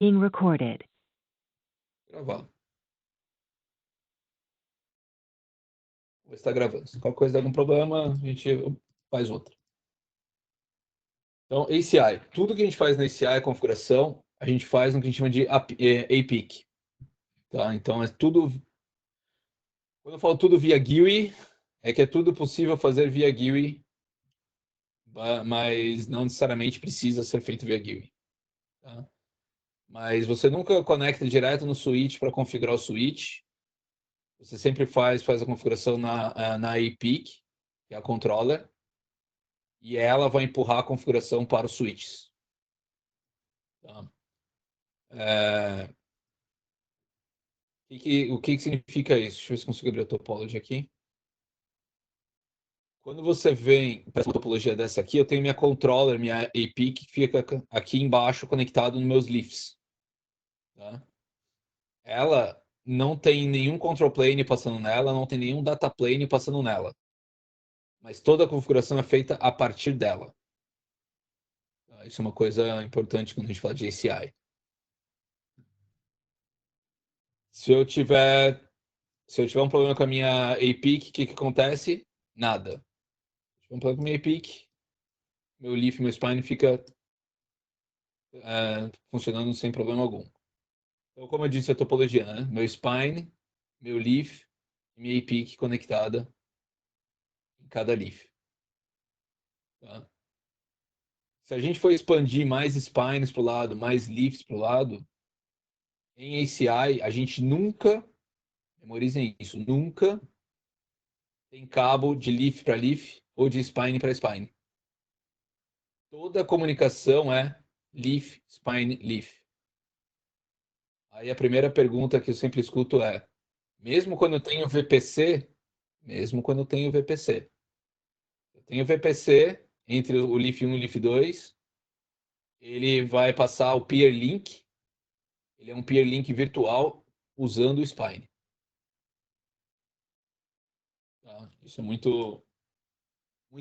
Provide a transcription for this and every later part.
Being recorded. Gravar. Vou estar gravando. Se qualquer coisa der algum problema, a gente faz outra. Então, ACI. Tudo que a gente faz na ACI, a configuração, a gente faz no que a gente chama de APIC. Tá? Então, é tudo... Quando eu falo tudo via GUI, é que é tudo possível fazer via GUI, mas não necessariamente precisa ser feito via GUI. Tá? Mas você nunca conecta direto no switch para configurar o switch. Você sempre faz a configuração na APIC, que é a controller, e ela vai empurrar a configuração para os switches. Tá? O que significa isso? Deixa eu ver se consigo abrir a topology aqui. Quando você vem para essa topologia dessa aqui, eu tenho minha controller, minha API, que fica aqui embaixo conectado nos meus leafs. Tá? Ela não tem nenhum control plane passando nela, não tem nenhum data plane passando nela. Mas toda a configuração é feita a partir dela. Tá? Isso é uma coisa importante quando a gente fala de ACI. Se eu tiver um problema com a minha APIC, o que acontece? Nada. Se eu tiver um problema com a minha APIC, meu leaf, meu spine fica funcionando sem problema algum. Então, como eu disse, a topologia, né? Meu spine, meu leaf e minha APIC conectada em cada leaf. Tá? Se a gente for expandir mais spines para o lado, mais leaves para o lado, em ACI, a gente nunca, memorizem isso, nunca tem cabo de leaf para leaf ou de spine para spine. Toda a comunicação é leaf, spine, leaf. Aí a primeira pergunta que eu sempre escuto é, mesmo quando eu tenho VPC, eu tenho VPC entre o leaf 1 e o leaf 2, ele vai passar o peer link, ele é um peer link virtual usando o spine. Tá? Isso é muito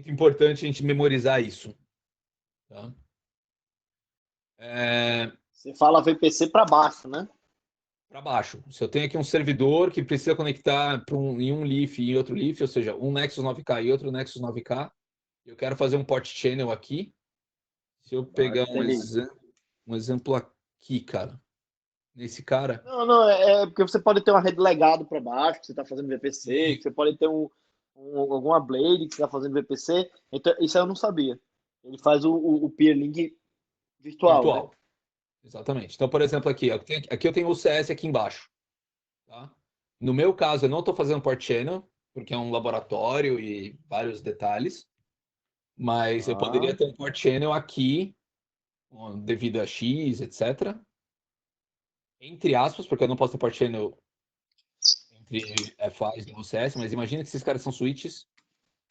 importante a gente memorizar isso. Tá? Você fala VPC para baixo, né? Para baixo. Se eu tenho aqui um servidor que precisa conectar em um leaf e outro leaf, ou seja, um Nexus 9K e outro Nexus 9K, eu quero fazer um port channel aqui. Se eu pegar um exemplo aqui, cara, nesse cara... Não, é porque você pode ter uma rede legado para baixo, que você está fazendo VPC, que você pode ter alguma blade que você está fazendo VPC. Então, isso eu não sabia. Ele faz o peer link virtual, né? Exatamente. Então, por exemplo, aqui eu tenho o CS aqui embaixo. Tá? No meu caso, eu não estou fazendo port channel, porque é um laboratório e vários detalhes, mas eu poderia ter um port channel aqui, devido a X, etc. Entre aspas, porque eu não posso ter port channel entre FAs e OCS, mas imagina que esses caras são switches.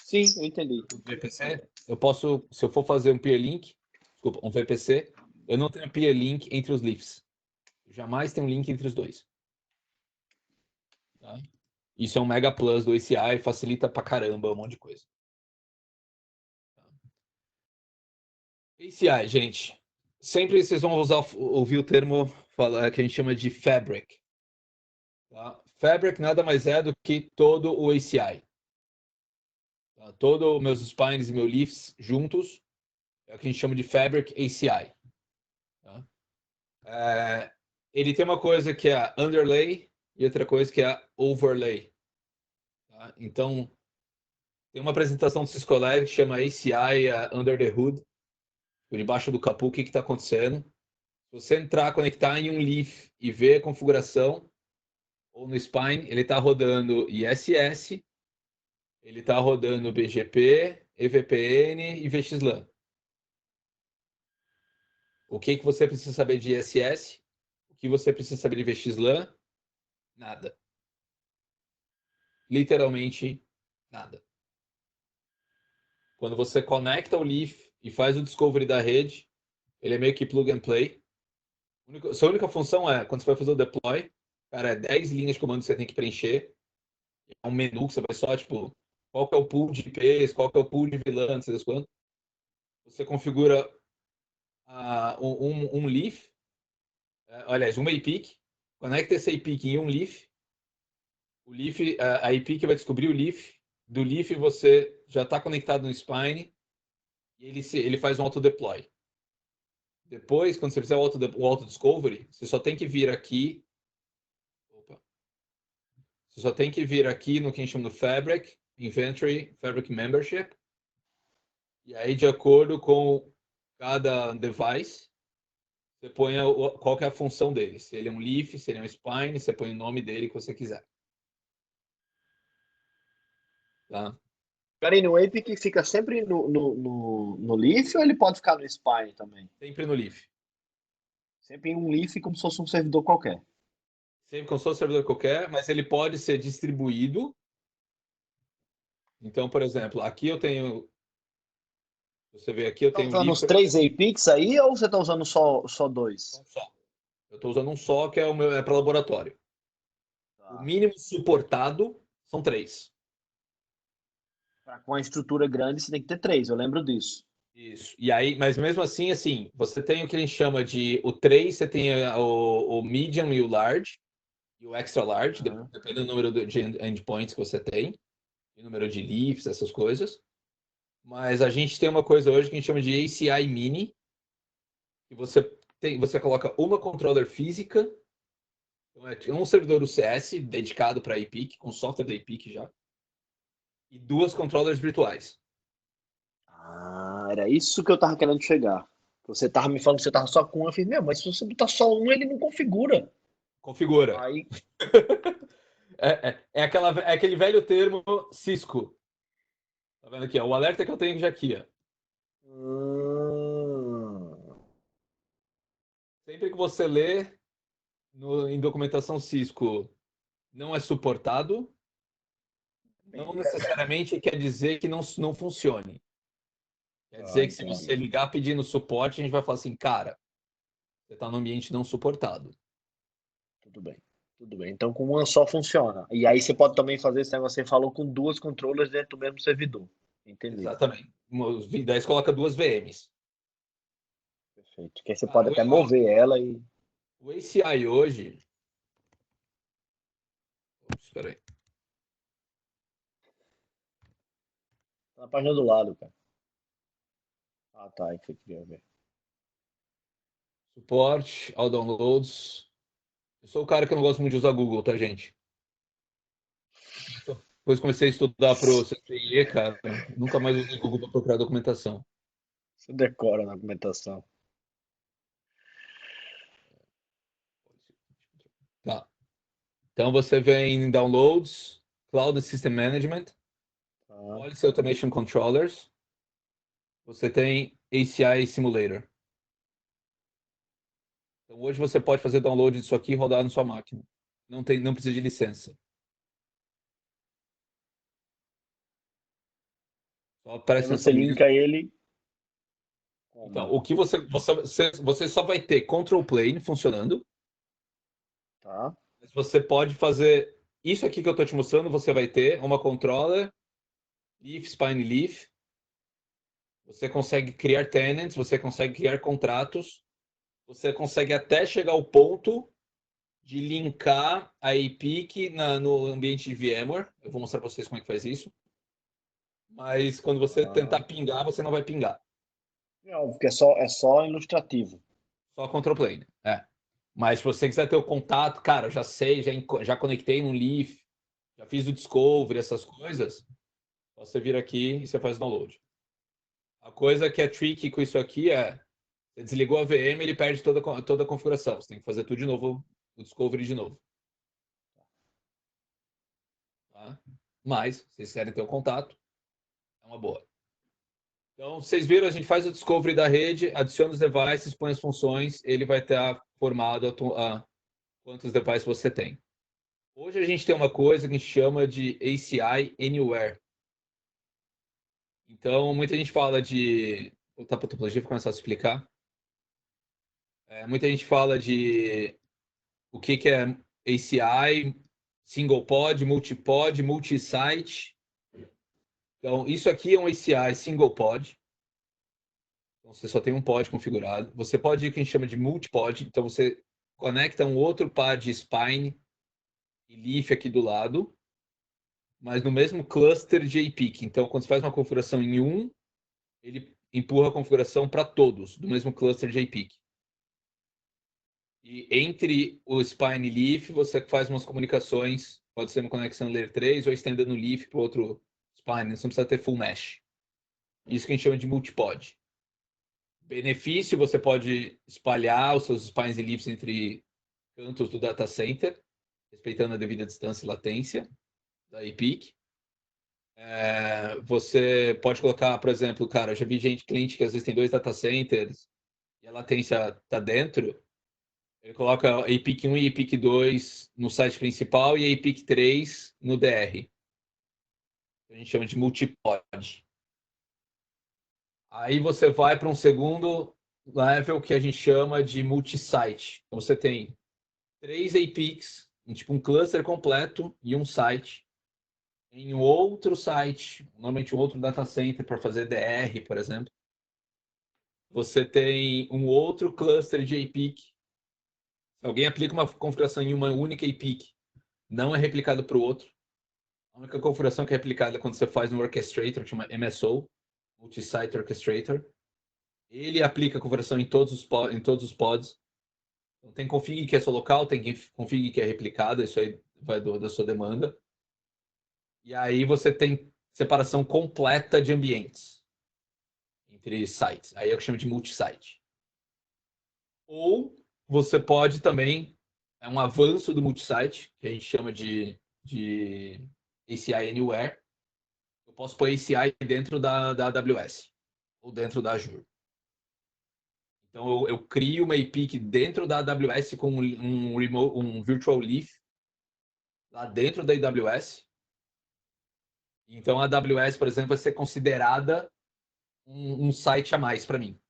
Sim, eu entendi. VPC, eu posso, se eu for fazer um peer link, desculpa, um VPC, eu não tenho peer link entre os leafs. Jamais tem um link entre os dois. Tá? Isso é um mega plus do ACI, facilita pra caramba um monte de coisa. ACI, gente, sempre vocês vão ouvir o termo que a gente chama de Fabric. Tá? Fabric nada mais é do que todo o ACI. Tá? Todos os meus spines e meus leafs juntos é o que a gente chama de Fabric ACI. Tá? Ele tem uma coisa que é a underlay e outra coisa que é a overlay. Tá? Então, tem uma apresentação do Cisco Live que chama ACI Under the Hood, por debaixo do capô, o que está acontecendo. Se você entrar, conectar em um leaf e ver a configuração, ou no spine, ele está rodando ISS, ele está rodando BGP, EVPN e VXLAN. O que você precisa saber de ISS? O que você precisa saber de VXLAN? Nada. Literalmente nada. Quando você conecta o leaf e faz o discovery da rede, ele é meio que plug and play. Sua única função é, quando você vai fazer o deploy, cara, é 10 linhas de comando que você tem que preencher. É um menu que você vai só, tipo, qual que é o pool de IPs, qual que é o pool de VLAN, não sei das quantas. Você configura um leaf aliás, uma APIC, conecta essa APIC em um leaf, a APIC vai descobrir o leaf, do leaf você já está conectado no Spine, e ele faz um auto-deploy. Depois, quando você fizer o auto-discovery, você só tem que vir aqui. Opa. Você só tem que vir aqui no que a gente chama de Fabric, Inventory, Fabric Membership. E aí, de acordo com cada device, você põe qual que é a função dele. Se ele é um leaf, se ele é um spine, você põe o nome dele que você quiser. Tá? Peraí, o APIC fica sempre no Leaf ou ele pode ficar no Spine também? Sempre no leaf. Sempre em um Leaf como se fosse um servidor qualquer. Sempre com seu servidor qualquer, mas ele pode ser distribuído. Então, por exemplo, aqui eu tenho. Você vê aqui, eu Tá tenho usando leaf os 3 APICs aí ou você tá usando só dois? só. Eu estou usando um só, que é o meu, é para laboratório. O Tá. mínimo suportado são 3. Com a estrutura grande você tem que ter 3, eu lembro disso. Isso. E aí, mas mesmo assim, você tem o que a gente chama de o 3, você tem o medium e o large, e o extra large, Aham. dependendo do número de endpoints que você tem, o número de leaves, essas coisas. Mas a gente tem uma coisa hoje que a gente chama de ACI mini, que você coloca uma controller física, então é um servidor UCS dedicado para a EPIC, com software da EPIC já, e 2 controllers virtuais. Ah, era isso que eu tava querendo chegar. Você tava me falando que você tava só com um, eu falei, meu, mas se você botar só um, ele não configura. Configura. Aí, É aquele velho termo Cisco. Tá vendo aqui? Ó, o alerta que eu tenho já aqui. Ó. hum, Sempre que você lê em documentação Cisco não é suportado, não necessariamente quer dizer que não funcione. Quer dizer que se você entendi. ligar pedindo suporte, a gente vai falar assim, cara, você está no ambiente não suportado. Tudo bem. Tudo bem. Então com uma só funciona. E aí você pode também fazer esse negócio que você falou com duas controllers dentro do mesmo servidor. Entendi. Exatamente. Daí você coloca 2 VMs. Perfeito. Que aí você Cara, pode até mover ela e. o ACI hoje. Espera aí. Tá na página do lado, cara. Ah, tá. Aí que você queria ver. Suporte, all downloads. Eu sou o cara que não gosta muito de usar Google, tá, gente? Depois comecei a estudar pro CCIE, cara. Nunca mais usei Google para procurar documentação. Você decora na documentação. Tá. Então você vem em Downloads, Cloud System Management, Tá. Policy Automation Controllers. Você tem ACI Simulator. Então hoje você pode fazer download disso aqui e rodar na sua máquina. Não precisa de licença. Só Aí presta você atenção nisso. linka ele Então, como? o que você só vai ter Control Plane funcionando, Tá. mas você pode fazer isso aqui que eu estou te mostrando, você vai ter uma controller, Leaf, Spine Leaf, você consegue criar tenants, você consegue criar contratos, você consegue até chegar ao ponto de linkar a APIC no ambiente de VMware. Eu vou mostrar para vocês como é que faz isso. Mas quando você Ah, tentar pingar, você não vai pingar. é óbvio que é só ilustrativo. Só control plane. É. Mas se você quiser ter o contato, cara, eu já sei, já conectei no Leaf, já fiz o Discovery, essas coisas. Você vir aqui e você faz o download. A coisa que é tricky com isso aqui é, você desligou a VM, ele perde toda a configuração. Você tem que fazer tudo de novo, o Discovery de novo. Tá? Mas, se vocês querem ter o contato, é uma boa. Então, vocês viram, a gente faz o discovery da rede, adiciona os devices, põe as funções, ele vai estar formado a quantos devices você tem. Hoje a gente tem uma coisa que a gente chama de ACI Anywhere. Então, muita gente fala de... Vou voltar para a topologia para começar a explicar. Muita gente fala de o que é ACI, single pod, multipod, multisite. Então, isso aqui é um ACI single pod. Então, você só tem um pod configurado. Você pode ir o que a gente chama de multipod. Então, você conecta um outro par de spine e leaf aqui do lado, mas no mesmo cluster de APIC. Então, quando você faz uma configuração em um, ele empurra a configuração para todos, do mesmo cluster de APIC. E entre o spine e leaf, você faz umas comunicações, pode ser uma conexão layer 3 ou estendendo o leaf para o outro spine, você não precisa ter full mesh. Isso que a gente chama de multipod. Benefício, você pode espalhar os seus spines e leaves entre cantos do data center, respeitando a devida distância e latência da EPIC. Você pode colocar, por exemplo, cara, eu já vi cliente que às vezes tem 2 data centers e a latência está dentro. Ele coloca a EPIC 1 e a EPIC 2 no site principal e a EPIC 3 no DR. A gente chama de multipod. Aí você vai para um segundo level que a gente chama de multisite. Então você tem 3 APICs, tipo um cluster completo e um site. Em outro site, normalmente um outro data center para fazer DR, por exemplo. Você tem um outro cluster de APIC. Se alguém aplica uma configuração em uma única APIC, não é replicado para o outro. A única configuração que é replicada é quando você faz no orchestrator, que chama MSO, Multi-Site Orchestrator. Ele aplica a configuração em todos os pods. Então, tem config que é só local, tem config que é replicada, isso aí vai da sua demanda. E aí você tem separação completa de ambientes entre sites. Aí é o que chama de multi-site. Ou você pode também, é um avanço do multi-site, que a gente chama de ACI Anywhere. Eu posso pôr ACI dentro da AWS ou dentro da Azure. Então, eu crio uma APIC dentro da AWS com um virtual leaf lá dentro da AWS. Então, a AWS, por exemplo, vai ser considerada um site a mais para mim.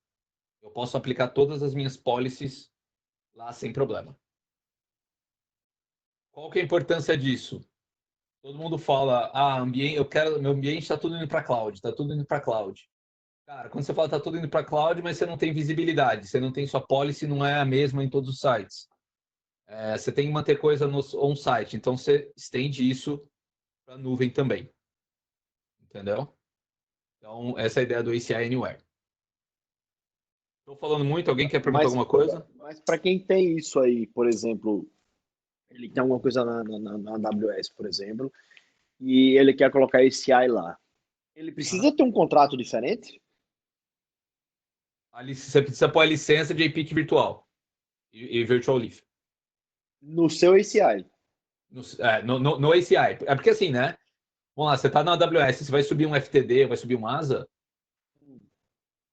Eu posso aplicar todas as minhas policies lá sem problema. Qual que é a importância disso? Todo mundo fala, meu ambiente está tudo indo para cloud, está tudo indo para cloud. Cara, quando você fala está tudo indo para cloud, mas você não tem visibilidade, você não tem sua policy, não é a mesma em todos os sites. Você tem que manter coisa no on-site, então você estende isso para a nuvem também. Entendeu? Então, essa é a ideia do ACI Anywhere. Estou falando muito, alguém quer perguntar alguma coisa? Mas para quem tem isso aí, por exemplo, ele tem alguma coisa na AWS, por exemplo, e ele quer colocar ACI lá, ele precisa ter um contrato diferente? Você precisa pôr a licença de APIC virtual e Virtual Leaf. No seu ACI. No ACI. É porque assim, né? Vamos lá, você está na AWS, você vai subir um FTD, vai subir um ASA.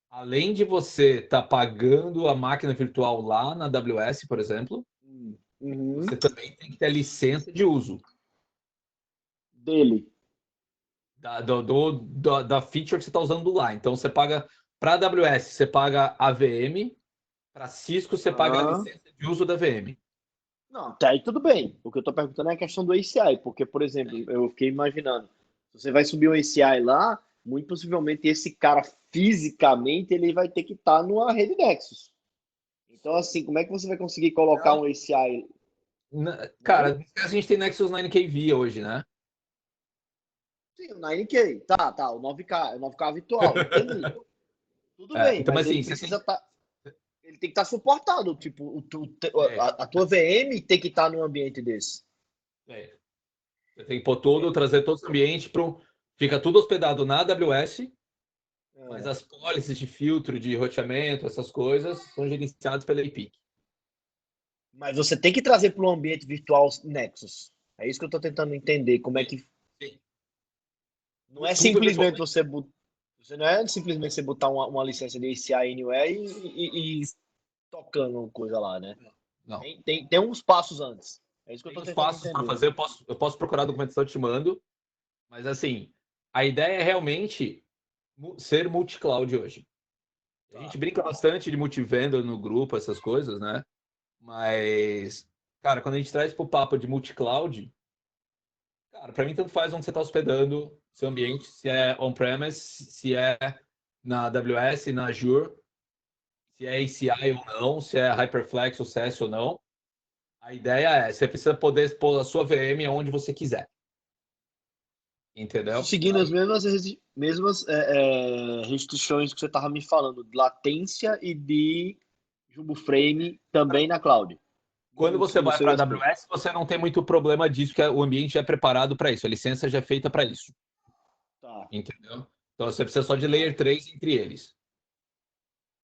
Além de você estar pagando a máquina virtual lá na AWS, por exemplo, você também tem que ter a licença de uso dele. Da feature que você está usando lá. Então, você paga para a AWS, você paga a VM, para Cisco, você paga a licença de uso da VM. Não, até aí tudo bem. O que eu estou perguntando é a questão do ACI, porque, por exemplo, eu fiquei imaginando, se você vai subir um ACI lá, muito possivelmente esse cara fisicamente ele vai ter que estar numa rede Nexus. Então, assim, como é que você vai conseguir colocar um ACI? Cara, a gente tem Nexus 9KV hoje, né? Sim, o 9K, tá, o 9K, o 9K virtual, entendi. Tudo bem, então, mas assim, ele precisa estar. Ele tem que estar suportado. Tipo, a tua VM tem que estar num ambiente desse. Você tem que pôr trazer todos os ambientes fica tudo hospedado na AWS, mas as policies de filtro, de roteamento, essas coisas, são gerenciadas pela EPIC. Mas você tem que trazer para o ambiente virtual Nexus. É isso que eu estou tentando entender. Como é que. Sim. Não é simplesmente você não é simplesmente você botar uma licença de ACI Anywhere e tocando coisa lá, né? Não. Tem uns passos antes. É isso que eu estou Tem uns tentando passos para entender. fazer, eu posso procurar a documentação, eu te mando, mas assim, a ideia é realmente ser multi-cloud hoje. A gente brinca bastante de multivendor no grupo, essas coisas, né? Mas, cara, quando a gente traz para o papo de multi-cloud, cara, para mim tanto faz onde você está hospedando seu ambiente, se é on-premise, se é na AWS, na Azure, se é ACI ou não, se é Hyperflex ou CS ou não. A ideia é, você precisa poder pôr a sua VM onde você quiser. Entendeu? Seguindo as mesmas restrições que você estava me falando, de latência e de Jumbo Frame também na cloud. Quando você No vai para a CSP. AWS, você não tem muito problema disso, porque o ambiente já é preparado para isso, a licença já é feita para isso. Tá, Entendeu? Então você precisa só de layer 3 entre eles.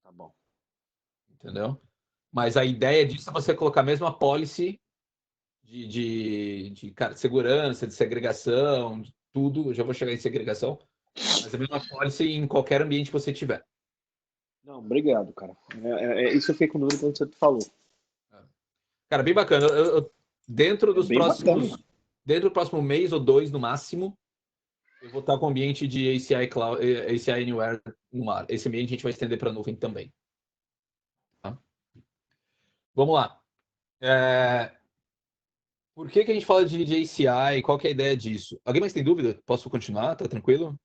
tá bom. Entendeu? Mas a ideia disso é você colocar a mesma policy cara, de segurança, de segregação, de tudo. Eu já vou chegar em segregação, mas a mesma policy em qualquer ambiente que você tiver. Não, obrigado, cara. Isso eu fiquei com dúvida quando você falou. Cara, bem bacana. Dentro É dos bem bacana. dentro do próximo mês ou dois no máximo, eu vou estar com o ambiente de ACI Cloud, ACI Anywhere no ar. Esse ambiente a gente vai estender para a nuvem também. Tá? Vamos lá. Por que a gente fala de ACI? Qual que é a ideia disso? Alguém mais tem dúvida? Posso continuar? Tá tranquilo?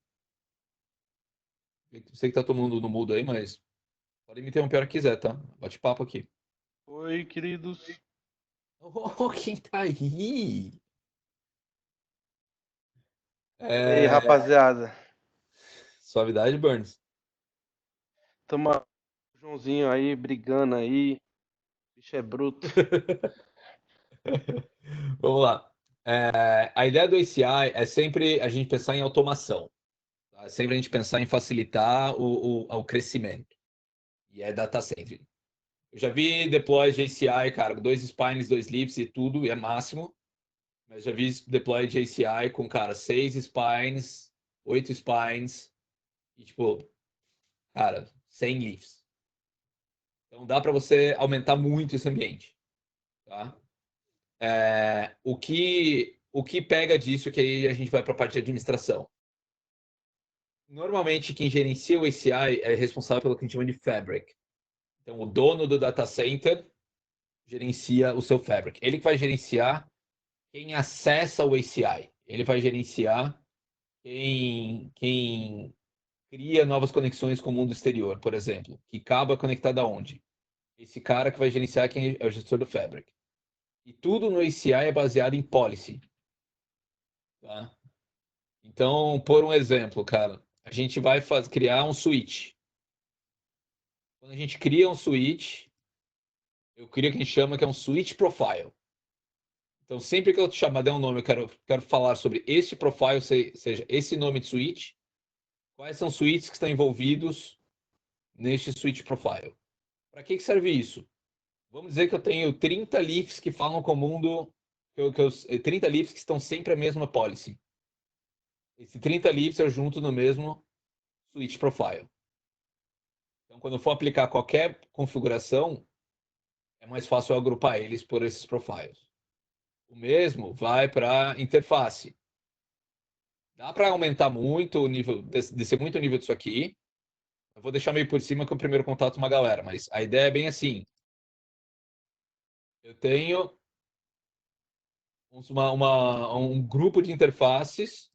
Sei que tá todo mundo no mudo aí, mas pode me interromper a hora que quiser, tá? Bate papo aqui. Oi, queridos. Oh, quem tá aí? E aí, rapaziada? Suavidade, Burns. Tamo o Joãozinho aí brigando aí. O bicho é bruto. Vamos lá. A ideia do ACI é sempre a gente pensar em automação. Tá? É sempre a gente pensar em facilitar o crescimento. E é data center. Eu já vi deploy de ACI, cara, 2 spines, 2 leaves e tudo, e é máximo. Mas já vi deploy de ACI com, cara, 6 spines, 8 spines e, tipo, cara, 100 leaves. Então dá para você aumentar muito esse ambiente. Tá? O que pega disso, que aí a gente vai para a parte de administração. Normalmente, quem gerencia o ACI é responsável pelo que a gente chama de Fabric. Então, o dono do data center gerencia o seu Fabric. Ele que vai gerenciar quem acessa o ACI. Ele vai gerenciar quem cria novas conexões com o mundo exterior, por exemplo. Que cabo é conectado aonde? Esse cara que vai gerenciar quem é o gestor do Fabric. E tudo no ACI é baseado em policy. Tá? Então, por um exemplo, cara, a gente vai criar um switch. Quando a gente cria um switch, eu crio o que a gente chama que é um switch profile. Então, sempre que eu te chamar, der um nome, eu quero falar sobre este profile, seja esse nome de switch, quais são os switches que estão envolvidos neste switch profile. Para que serve isso? Vamos dizer que eu tenho 30 leafs que falam com o mundo, 30 leafs que estão sempre a mesma policy. Esse 30 leafs eu junto no mesmo switch profile. Então, quando eu for aplicar qualquer configuração, é mais fácil eu agrupar eles por esses profiles. O mesmo vai para interface. Dá para aumentar muito o nível, descer muito o nível disso aqui. Eu vou deixar meio por cima que é o primeiro contato com uma galera, mas a ideia é bem assim. Eu tenho um grupo de interfaces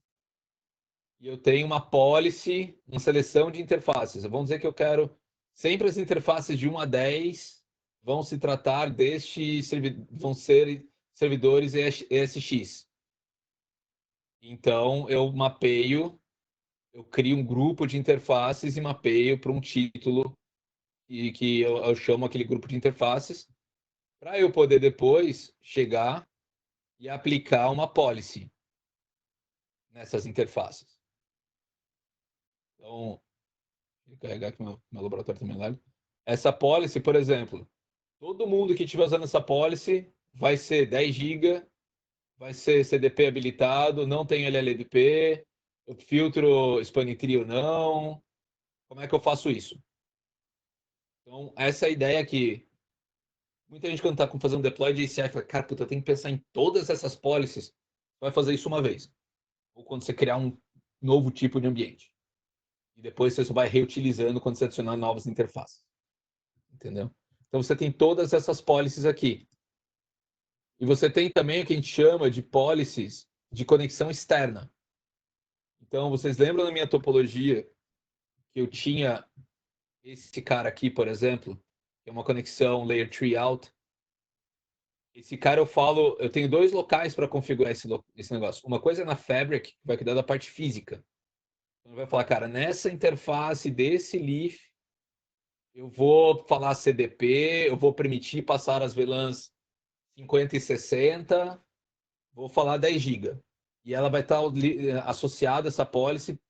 e eu tenho uma policy, uma seleção de interfaces. Vamos dizer que eu quero sempre as interfaces de 1 a 10 vão se tratar vão ser servidores ESX. Então eu mapeio, eu crio um grupo de interfaces e mapeio para um título e que eu chamo aquele grupo de interfaces para eu poder depois chegar e aplicar uma policy nessas interfaces. Então, vou carregar aqui meu laboratório também lá. Essa policy, por exemplo, todo mundo que estiver usando essa policy vai ser 10 GB, vai ser CDP habilitado, não tem LLDP, eu filtro spanning tree ou não. Como é que eu faço isso? Então, essa é a ideia aqui. Muita gente, quando está fazendo deploy de ACI, fala, cara, puta, eu tenho que pensar em todas essas policies. Você vai fazer isso uma vez. Ou quando você criar um novo tipo de ambiente. E depois você só vai reutilizando quando você adicionar novas interfaces. Entendeu? Então, você tem todas essas policies aqui. E você tem também o que a gente chama de policies de conexão externa. Então, vocês lembram da minha topologia que eu tinha esse cara aqui, por exemplo, que é uma conexão layer 3 out. Esse cara eu tenho 2 locais para configurar esse negócio. Uma coisa é na Fabric, que vai cuidar da parte física. Então vai falar, cara, nessa interface desse leaf, eu vou falar CDP, eu vou permitir passar as VLANs 50 e 60, vou falar 10 GB. E ela vai estar associada essa policy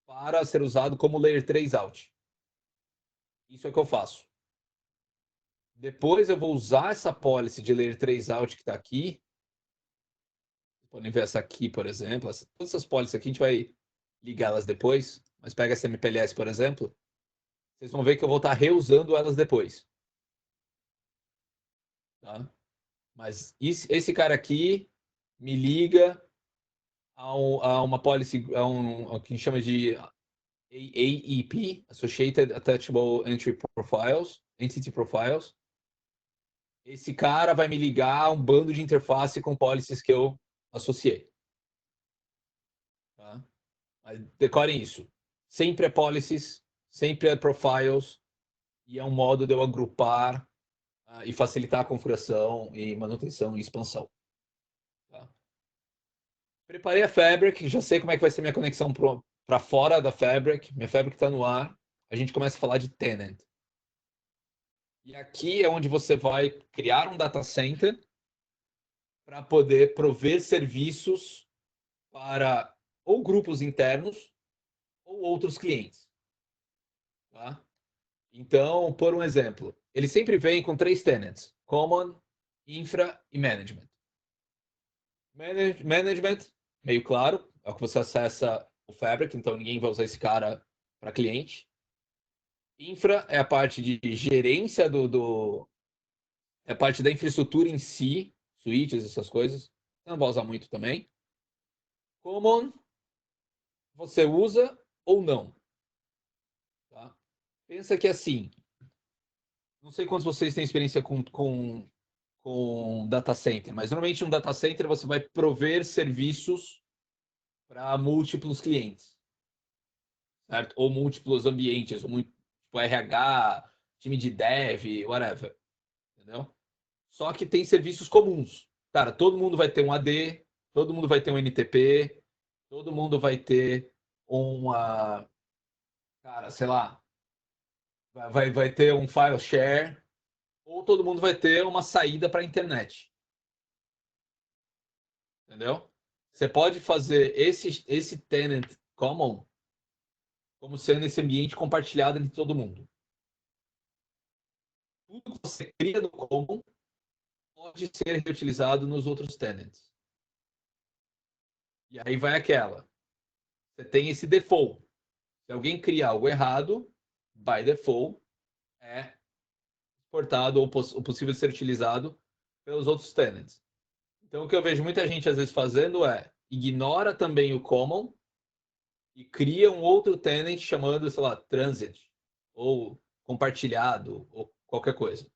para ser usado como Layer 3 out. Isso é o que eu faço. Depois eu vou usar essa policy de Layer 3 out que está aqui. Vocês podem ver essa aqui, por exemplo. Todas essas policies aqui, a gente vai ligá-las depois. Mas pega essa MPLS, por exemplo. Vocês vão ver que eu vou estar reusando elas depois. Tá? Mas esse cara aqui me liga a uma policy, a que a gente chama de AEP, Associated Attachable Entity Profiles. Esse cara vai me ligar a um bando de interface com policies que eu associei. Tá? Mas decorem isso. Sempre é policies, sempre é profiles, e é um modo de eu agrupar e facilitar a configuração e manutenção e expansão. Tá? Preparei a Fabric, já sei como é que vai ser minha conexão para fora da Fabric. Minha Fabric está no ar. A gente começa a falar de tenant. E aqui é onde você vai criar um data center para poder prover serviços para ou grupos internos ou outros clientes. Tá? Então, por um exemplo, ele sempre vem com 3 tenants: Common, Infra e Management. Management, meio claro, é o que você acessa o Fabric, então ninguém vai usar esse cara para cliente. Infra é a parte de gerência é a parte da infraestrutura em si, switches, essas coisas. Você não vai usar muito também. Common, você usa ou não. Tá? Pensa que assim, não sei quantos vocês têm experiência com data center, mas normalmente um data center você vai prover serviços para múltiplos clientes, certo? Ou múltiplos ambientes, ou tipo RH, time de dev, whatever, entendeu? Só que tem serviços comuns. Cara, todo mundo vai ter um AD, todo mundo vai ter um NTP, todo mundo vai ter uma, cara, sei lá, vai ter um file share, ou todo mundo vai ter uma saída para a internet. Entendeu? Você pode fazer esse tenant common como sendo esse ambiente compartilhado entre todo mundo. Tudo que você cria no common pode ser reutilizado nos outros tenants. E aí vai aquela. Você tem esse default. Se alguém criar algo errado, by default, é exportado ou possível ser utilizado pelos outros tenants. Então, o que eu vejo muita gente às vezes fazendo é ignora também o common e cria um outro tenant chamando, sei lá, transit ou compartilhado ou qualquer coisa.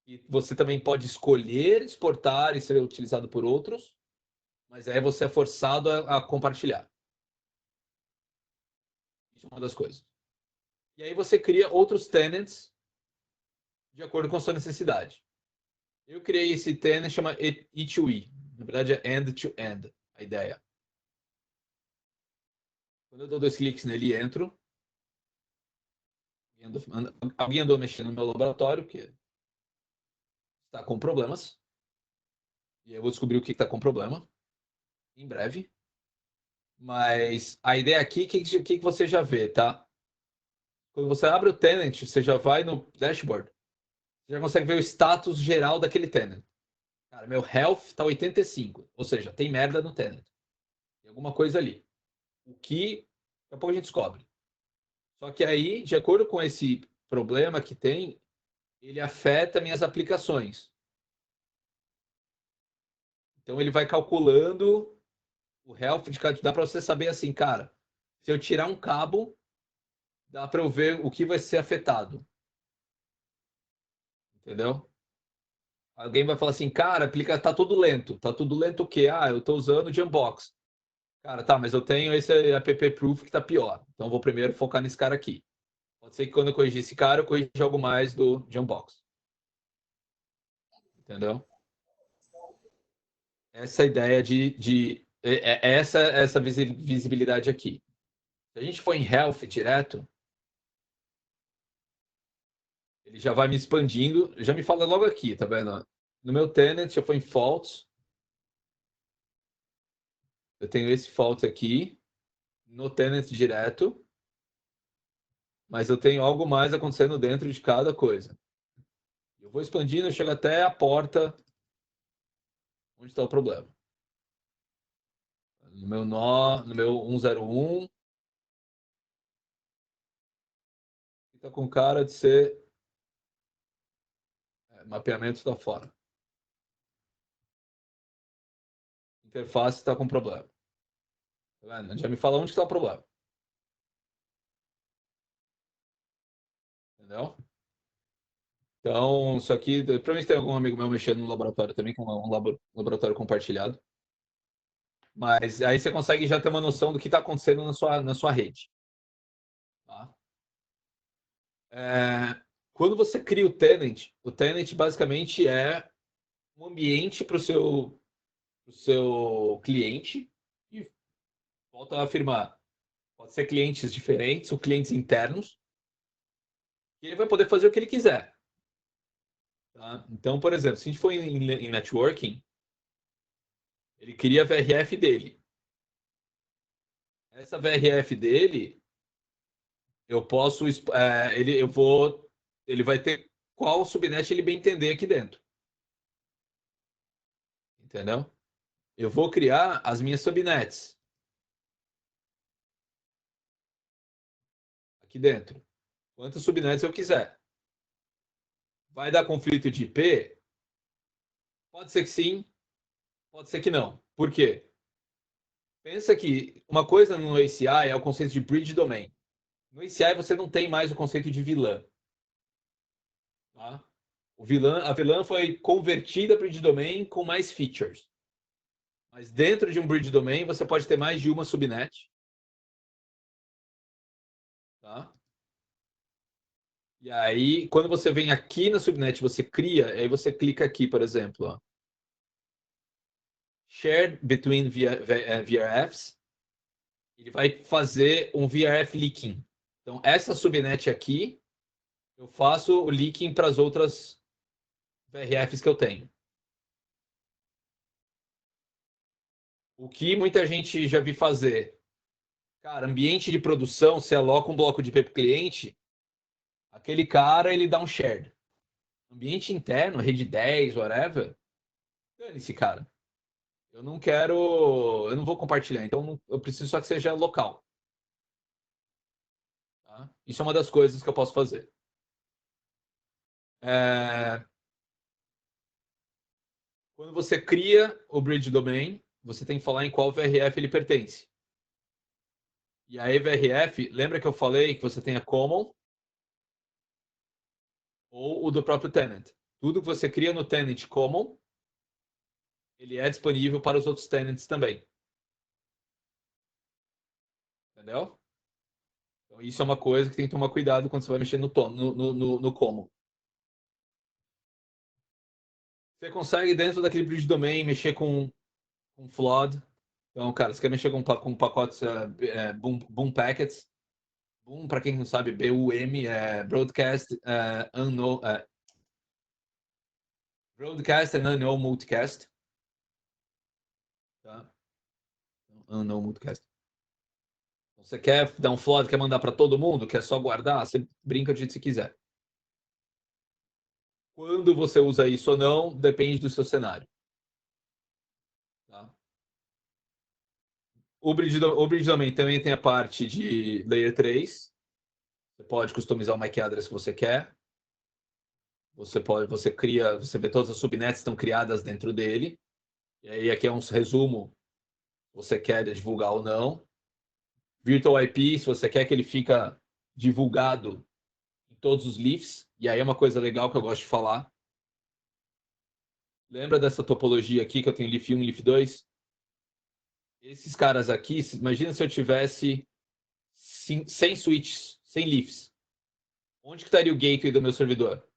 E você também pode escolher exportar e ser utilizado por outros, mas aí você é forçado a compartilhar. Isso é uma das coisas. E aí você cria outros tenants de acordo com a sua necessidade. Eu criei esse tenant, chama E2E. Na verdade é end-to-end, a ideia. Quando eu dou 2 cliques nele, entro. Alguém andou mexendo no meu laboratório, porque está com problemas. E eu vou descobrir o que está com problema em breve. Mas a ideia aqui, o que você já vê, tá? Quando você abre o tenant, você já vai no dashboard. Você já consegue ver o status geral daquele tenant. Cara, meu health está 85. Ou seja, tem merda no tenant. Tem alguma coisa ali. O que, daqui a pouco a gente descobre. Só que aí, de acordo com esse problema que tem, ele afeta minhas aplicações. Então ele vai calculando o health de cada. Dá para você saber assim, cara, se eu tirar um cabo, dá para eu ver o que vai ser afetado. Entendeu? Alguém vai falar assim, cara, tá tudo lento. Tá tudo lento o quê? Ah, eu estou usando o Jambox. Cara, tá, mas eu tenho esse app proof que tá pior. Então eu vou primeiro focar nesse cara aqui. Pode ser que quando eu corrigir esse cara, eu corrija algo mais do Jambox. Entendeu? Essa ideia essa visibilidade aqui. Se a gente for em Health direto, ele já vai me expandindo, já me fala logo aqui, tá vendo? No meu tenant, eu for em Faults, eu tenho esse fault aqui, no tenant direto, mas eu tenho algo mais acontecendo dentro de cada coisa. Eu vou expandindo, eu chego até a porta onde está o problema. No meu nó, no meu 101, está com cara de ser mapeamento está fora. Interface está com problema. Tá vendo? Já me fala onde está o problema. Entendeu? Então, isso aqui, provavelmente tem algum amigo meu mexendo no laboratório também, com um laboratório compartilhado. Mas aí você consegue já ter uma noção do que está acontecendo na sua rede. Tá? Quando você cria o tenant basicamente é um ambiente para o seu cliente. E volto a afirmar, pode ser clientes diferentes ou clientes internos. E ele vai poder fazer o que ele quiser. Tá? Então, por exemplo, se a gente for em networking, ele cria a VRF dele. Essa VRF dele, eu posso, ele vai ter qual subnet ele bem entender aqui dentro. Entendeu? Eu vou criar as minhas subnets aqui dentro. Quantas subnets eu quiser. Vai dar conflito de IP? Pode ser que sim, pode ser que não. Por quê? Pensa que uma coisa no ACI é o conceito de bridge domain. No ACI você não tem mais o conceito de vilã. Tá? A vilã foi convertida para bridge domain com mais features. Mas dentro de um bridge domain você pode ter mais de uma subnet. Tá? E aí, quando você vem aqui na subnet, você cria, aí você clica aqui, por exemplo, ó, shared between VRFs, ele vai fazer um VRF leaking. Então, essa subnet aqui, eu faço o leaking para as outras VRFs que eu tenho. O que muita gente já vi fazer. Cara, ambiente de produção, você aloca um bloco de IP para o cliente, aquele cara, ele dá um shared. Ambiente interno, rede 10, whatever, dane-se, cara. Eu não vou compartilhar, então eu preciso só que seja local. Tá? Isso é uma das coisas que eu posso fazer. Quando você cria o bridge domain, você tem que falar em qual VRF ele pertence. E aí, VRF, lembra que eu falei que você tem a common ou o do próprio tenant. Tudo que você cria no tenant common, ele é disponível para os outros tenants também. Entendeu? Então, isso é uma coisa que tem que tomar cuidado quando você vai mexer no common. Você consegue, dentro daquele bridge domain, mexer com flood. Então, cara, você quer mexer com pacotes boom packets. Boom, para quem não sabe, BUM é Broadcast Unknown. Broadcast and Unknown Multicast. Tá? Unknown Multicast. Você quer dar um flood, quer mandar para todo mundo, quer só guardar, você brinca do jeito que você quiser. Quando você usa isso ou não, depende do seu cenário. Tá? O bridge domain também tem a parte de Layer 3. Você pode customizar o MAC address que você quer. Você vê todas as subnets estão criadas dentro dele. E aí aqui é um resumo, você quer divulgar ou não. Virtual IP, se você quer que ele fica divulgado em todos os leafs. E aí é uma coisa legal que eu gosto de falar. Lembra dessa topologia aqui que eu tenho leaf 1 e leaf 2? Esses caras aqui, imagina se eu tivesse 100 switches, 100 leafs. Onde que estaria o gateway do meu servidor?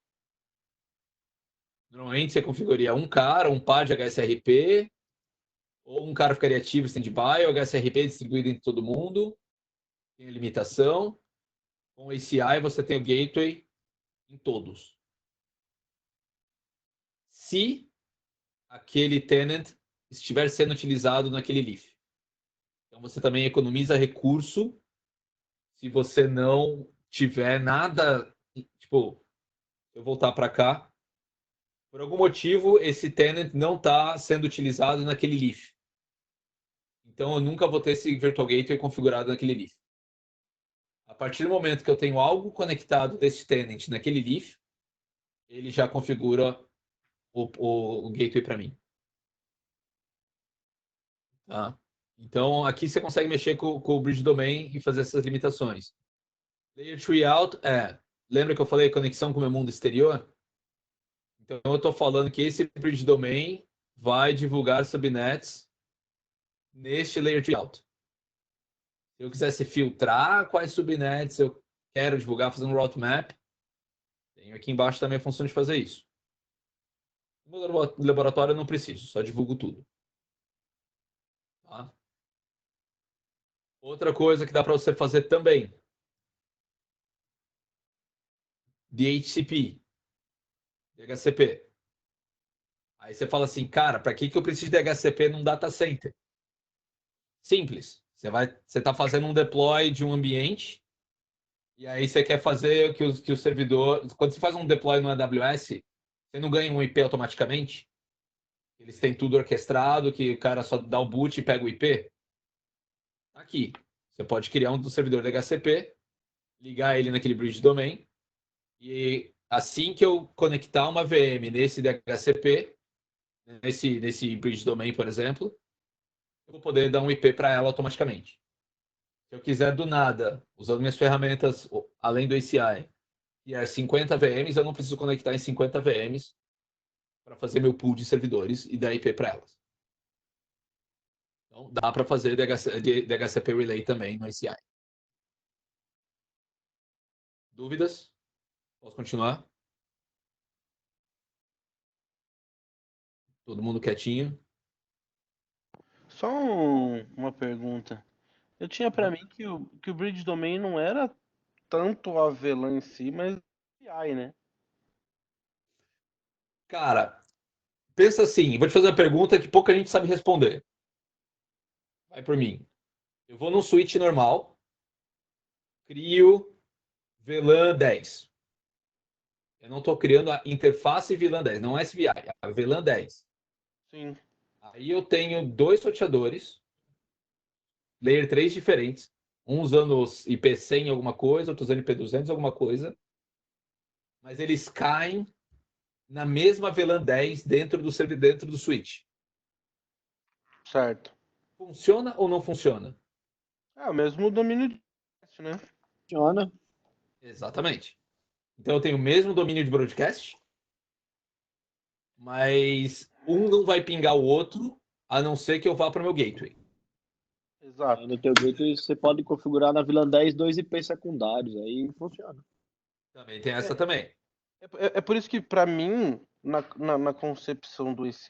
Normalmente você configuraria um cara, um par de HSRP, ou um cara ficaria ativo standby, ou HSRP distribuído entre todo mundo, tem a limitação. Com o ACI você tem o gateway em todos. Se aquele tenant estiver sendo utilizado naquele leaf. Então você também economiza recurso se você não tiver nada, tipo, eu voltar para cá, por algum motivo esse tenant não está sendo utilizado naquele leaf. Então eu nunca vou ter esse virtual gateway configurado naquele leaf. A partir do momento que eu tenho algo conectado desse tenant naquele leaf, ele já configura o gateway para mim. Tá? Então aqui você consegue mexer com o bridge domain e fazer essas limitações. Layer 3 out lembra que eu falei conexão com o meu mundo exterior? Então eu estou falando que esse bridge domain vai divulgar subnets neste layer 3 out. Se eu quisesse filtrar quais subnets eu quero divulgar fazendo um route map, tenho aqui embaixo também a função de fazer isso. No laboratório eu não preciso, só divulgo tudo. Tá? Outra coisa que dá para você fazer também, DHCP, DHCP. Aí você fala assim, cara, para que eu preciso de DHCP num data center? Simples. Você está fazendo um deploy de um ambiente e aí você quer fazer que o servidor... Quando você faz um deploy no AWS, você não ganha um IP automaticamente? Eles têm tudo orquestrado, que o cara só dá o boot e pega o IP? Aqui. Você pode criar um servidor DHCP, ligar ele naquele bridge domain e assim que eu conectar uma VM nesse DHCP, nesse bridge domain, por exemplo, eu vou poder dar um IP para ela automaticamente. Se eu quiser do nada, usando minhas ferramentas, além do ACI, que é 50 VMs, eu não preciso conectar em 50 VMs para fazer meu pool de servidores e dar IP para elas. Então, dá para fazer DHCP Relay também no ACI. Dúvidas? Posso continuar? Todo mundo quietinho? Só uma pergunta. Eu tinha pra mim que o Bridge Domain não era tanto a VLAN em si, mas API, né? Cara, pensa assim, vou te fazer uma pergunta que pouca gente sabe responder. Vai por mim. Eu vou num switch normal, crio VLAN 10. Eu não estou criando a interface VLAN 10, não é SVI, é a VLAN 10. Sim. Aí eu tenho dois roteadores, layer 3 diferentes, um usando IP100 alguma coisa, outro usando IP200 alguma coisa, mas eles caem na mesma VLAN 10 dentro do switch. Certo. Funciona ou não funciona? É o mesmo domínio de teste, né? Funciona. Exatamente. Então eu tenho o mesmo domínio de broadcast, mas um não vai pingar o outro, a não ser que eu vá para o meu gateway. Exato. No teu gateway você pode configurar na VLAN 10 dois IPs secundários, aí funciona. Também tem essa também. É por isso que, pra mim, na concepção do IC,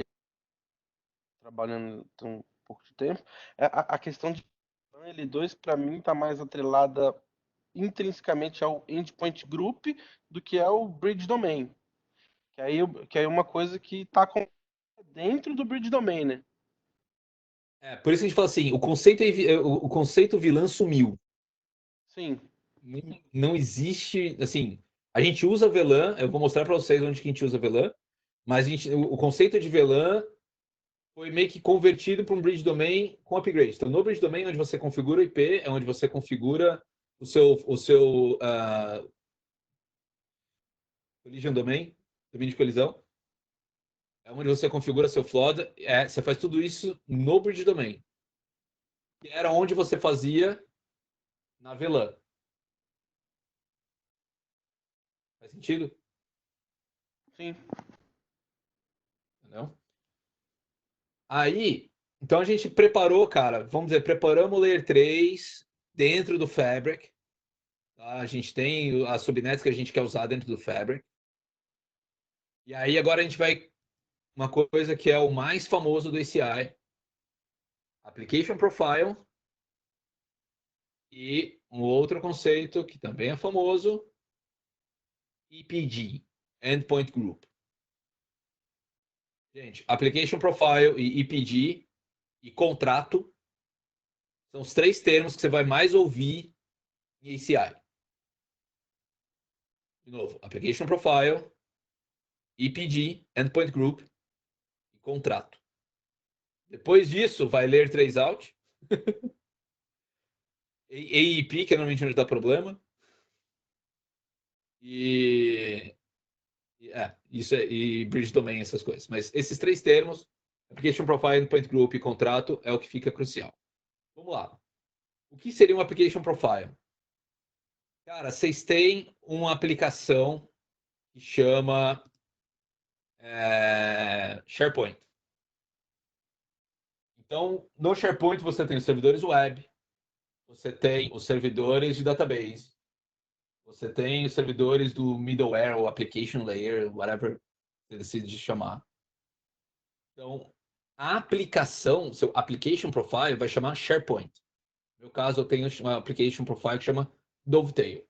trabalhando tão pouco de tempo, a questão de L2, pra mim, tá mais atrelada intrinsecamente ao endpoint group do que ao bridge domain. Que aí é uma coisa que tá dentro do bridge domain, né? Por isso que a gente fala assim, o conceito VLAN sumiu. Sim, Não existe, assim, a gente usa VLAN, eu vou mostrar para vocês onde que a gente usa VLAN, mas o conceito de VLAN foi meio que convertido para um bridge domain com upgrade. Então, no bridge domain, onde você configura o IP, é onde você configura o seu collision domain, domínio de colisão, é onde você configura seu flood, você faz tudo isso no bridge domain, que era onde você fazia na VLAN. Faz sentido? sim. Entendeu? Aí, então a gente preparou, cara, vamos dizer, preparamos o Layer 3 dentro do Fabric. Tá? A gente tem as subnets que a gente quer usar dentro do Fabric. E aí agora a gente vai uma coisa que é o mais famoso do ACI, Application Profile, e um outro conceito que também é famoso, EPG, Endpoint Group. Gente, Application Profile e EPG e contrato são os 3 termos que você vai mais ouvir em ACI. De novo, Application Profile, EPG, Endpoint Group e contrato. Depois disso, vai ler traceout, AEP, que é normalmente onde dá problema, e Bridge Domain, essas coisas. Mas esses 3 termos, Application Profile, Endpoint Group e contrato, é o que fica crucial. Vamos lá. O que seria um Application Profile? Cara, vocês têm uma aplicação que chama SharePoint. Então, no SharePoint você tem os servidores web, você tem os servidores de database, você tem os servidores do middleware ou application layer, whatever você decide chamar. Então, a aplicação, seu application profile vai chamar SharePoint. No meu caso, eu tenho uma application profile que chama Dovetail.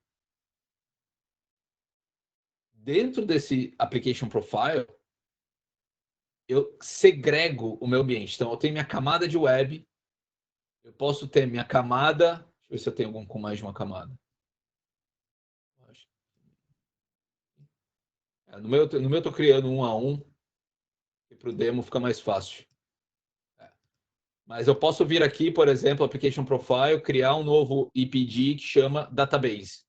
Dentro desse application profile, eu segrego o meu ambiente. Então, eu tenho minha camada de web, eu posso ter minha camada. Deixa eu ver se eu tenho algum com mais de uma camada. No meu eu estou criando 1 a 1, e para o demo fica mais fácil. Mas eu posso vir aqui, por exemplo, Application Profile, criar um novo EPG que chama Database.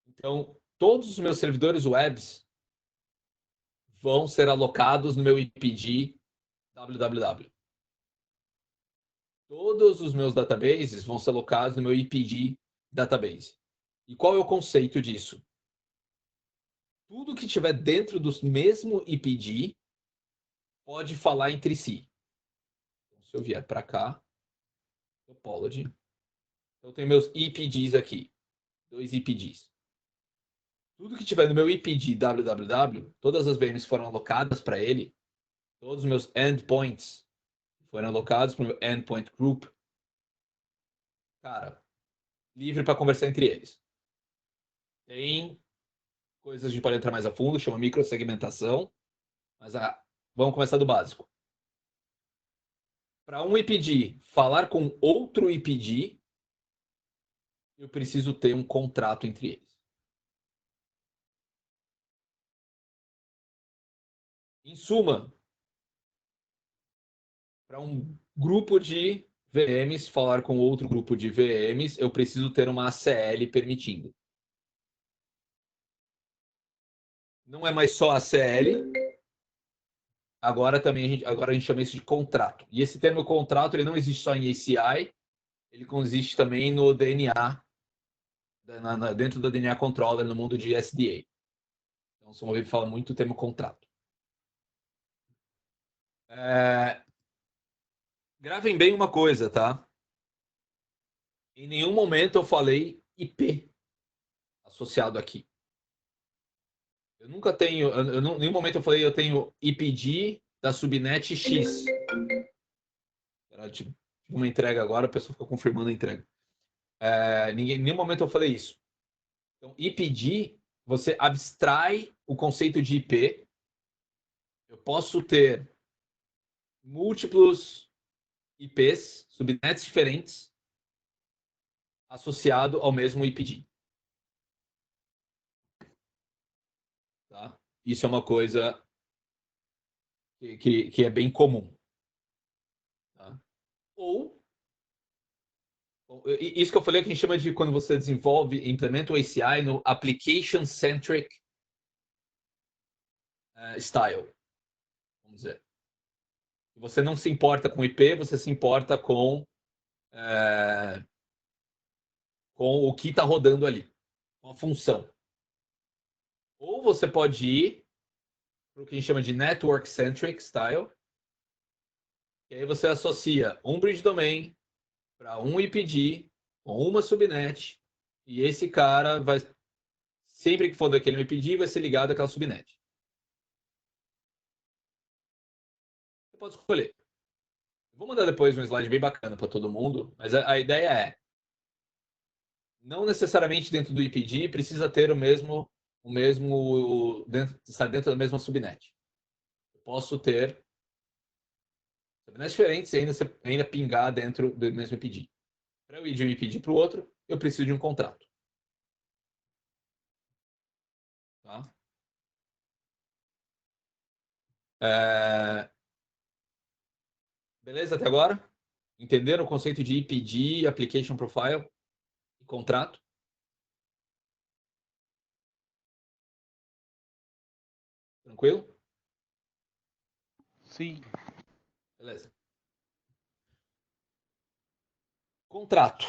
Então, todos os meus servidores webs vão ser alocados no meu EPG www. Todos os meus databases vão ser alocados no meu EPG database. E qual é o conceito disso? Tudo que estiver dentro do mesmo EPG pode falar entre si. Então, se eu vier para cá, topology. Então, eu tenho meus EPGs aqui. 2 EPGs. Tudo que tiver no meu EPG www, todas as VMs foram alocadas para ele, todos os meus endpoints foram alocados para o meu endpoint group. Cara, livre para conversar entre eles. Tem coisas que a gente pode entrar mais a fundo, chama microsegmentação, mas vamos começar do básico. Para um EPG falar com outro EPG, eu preciso ter um contrato entre eles. Em suma, para um grupo de VMs falar com outro grupo de VMs, eu preciso ter uma ACL permitindo. Não é mais só ACL, agora a gente chama isso de contrato. E esse termo contrato ele não existe só em ACI, ele consiste também no DNA, dentro do DNA Controller, no mundo de SDA. Então, você vai falar muito o termo contrato. Gravem bem uma coisa, tá? Em nenhum momento eu falei IP associado aqui. Eu nunca tenho, em nenhum momento eu falei eu tenho IPD da subnet X. Era tipo uma entrega agora, a pessoa fica confirmando a entrega. Em nenhum momento eu falei isso. Então, IPD, você abstrai o conceito de IP. Eu posso ter múltiplos IPs, subnets diferentes, associado ao mesmo IPD. Tá? Isso é uma coisa que é bem comum. Tá? Ou, isso que eu falei que a gente chama de quando você desenvolve e implementa o ACI no Application-Centric Style, vamos dizer. Você não se importa com IP, você se importa com o que está rodando ali, com a função. Ou você pode ir para o que a gente chama de Network-Centric Style, e aí você associa um bridge domain para um IPD com uma subnet, e esse cara vai, sempre que for daquele IPD, vai ser ligado àquela subnet. pode escolher. Vou mandar depois um slide bem bacana para todo mundo, mas a ideia é, não necessariamente dentro do IPD precisa ter estar dentro da mesma subnet. Eu posso ter subnets diferentes e ainda pingar dentro do mesmo IPD. Para eu ir de um IPD para o outro, eu preciso de um contrato. Tá? Beleza até agora? Entenderam o conceito de IPD, Application Profile e contrato? Tranquilo? Sim. Beleza. Contrato.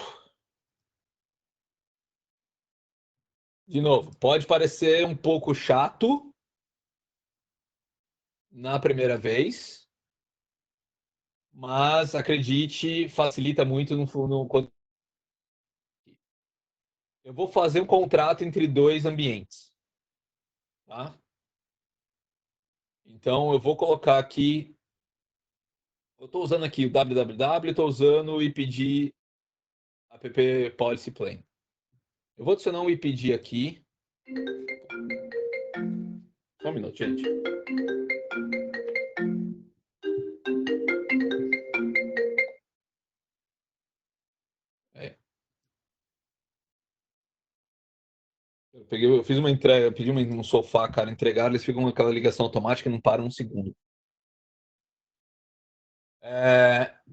De novo, pode parecer um pouco chato na primeira vez, mas acredite, facilita muito quando eu vou fazer um contrato entre dois ambientes. Tá? Então, eu vou colocar aqui. Eu estou usando aqui o www, estou usando o IPD app policy plane. Eu vou adicionar um IPD aqui. Só um minuto, gente. Eu fiz uma entrega, eu pedi um sofá, cara, entregar, eles ficam com aquela ligação automática e não param um segundo.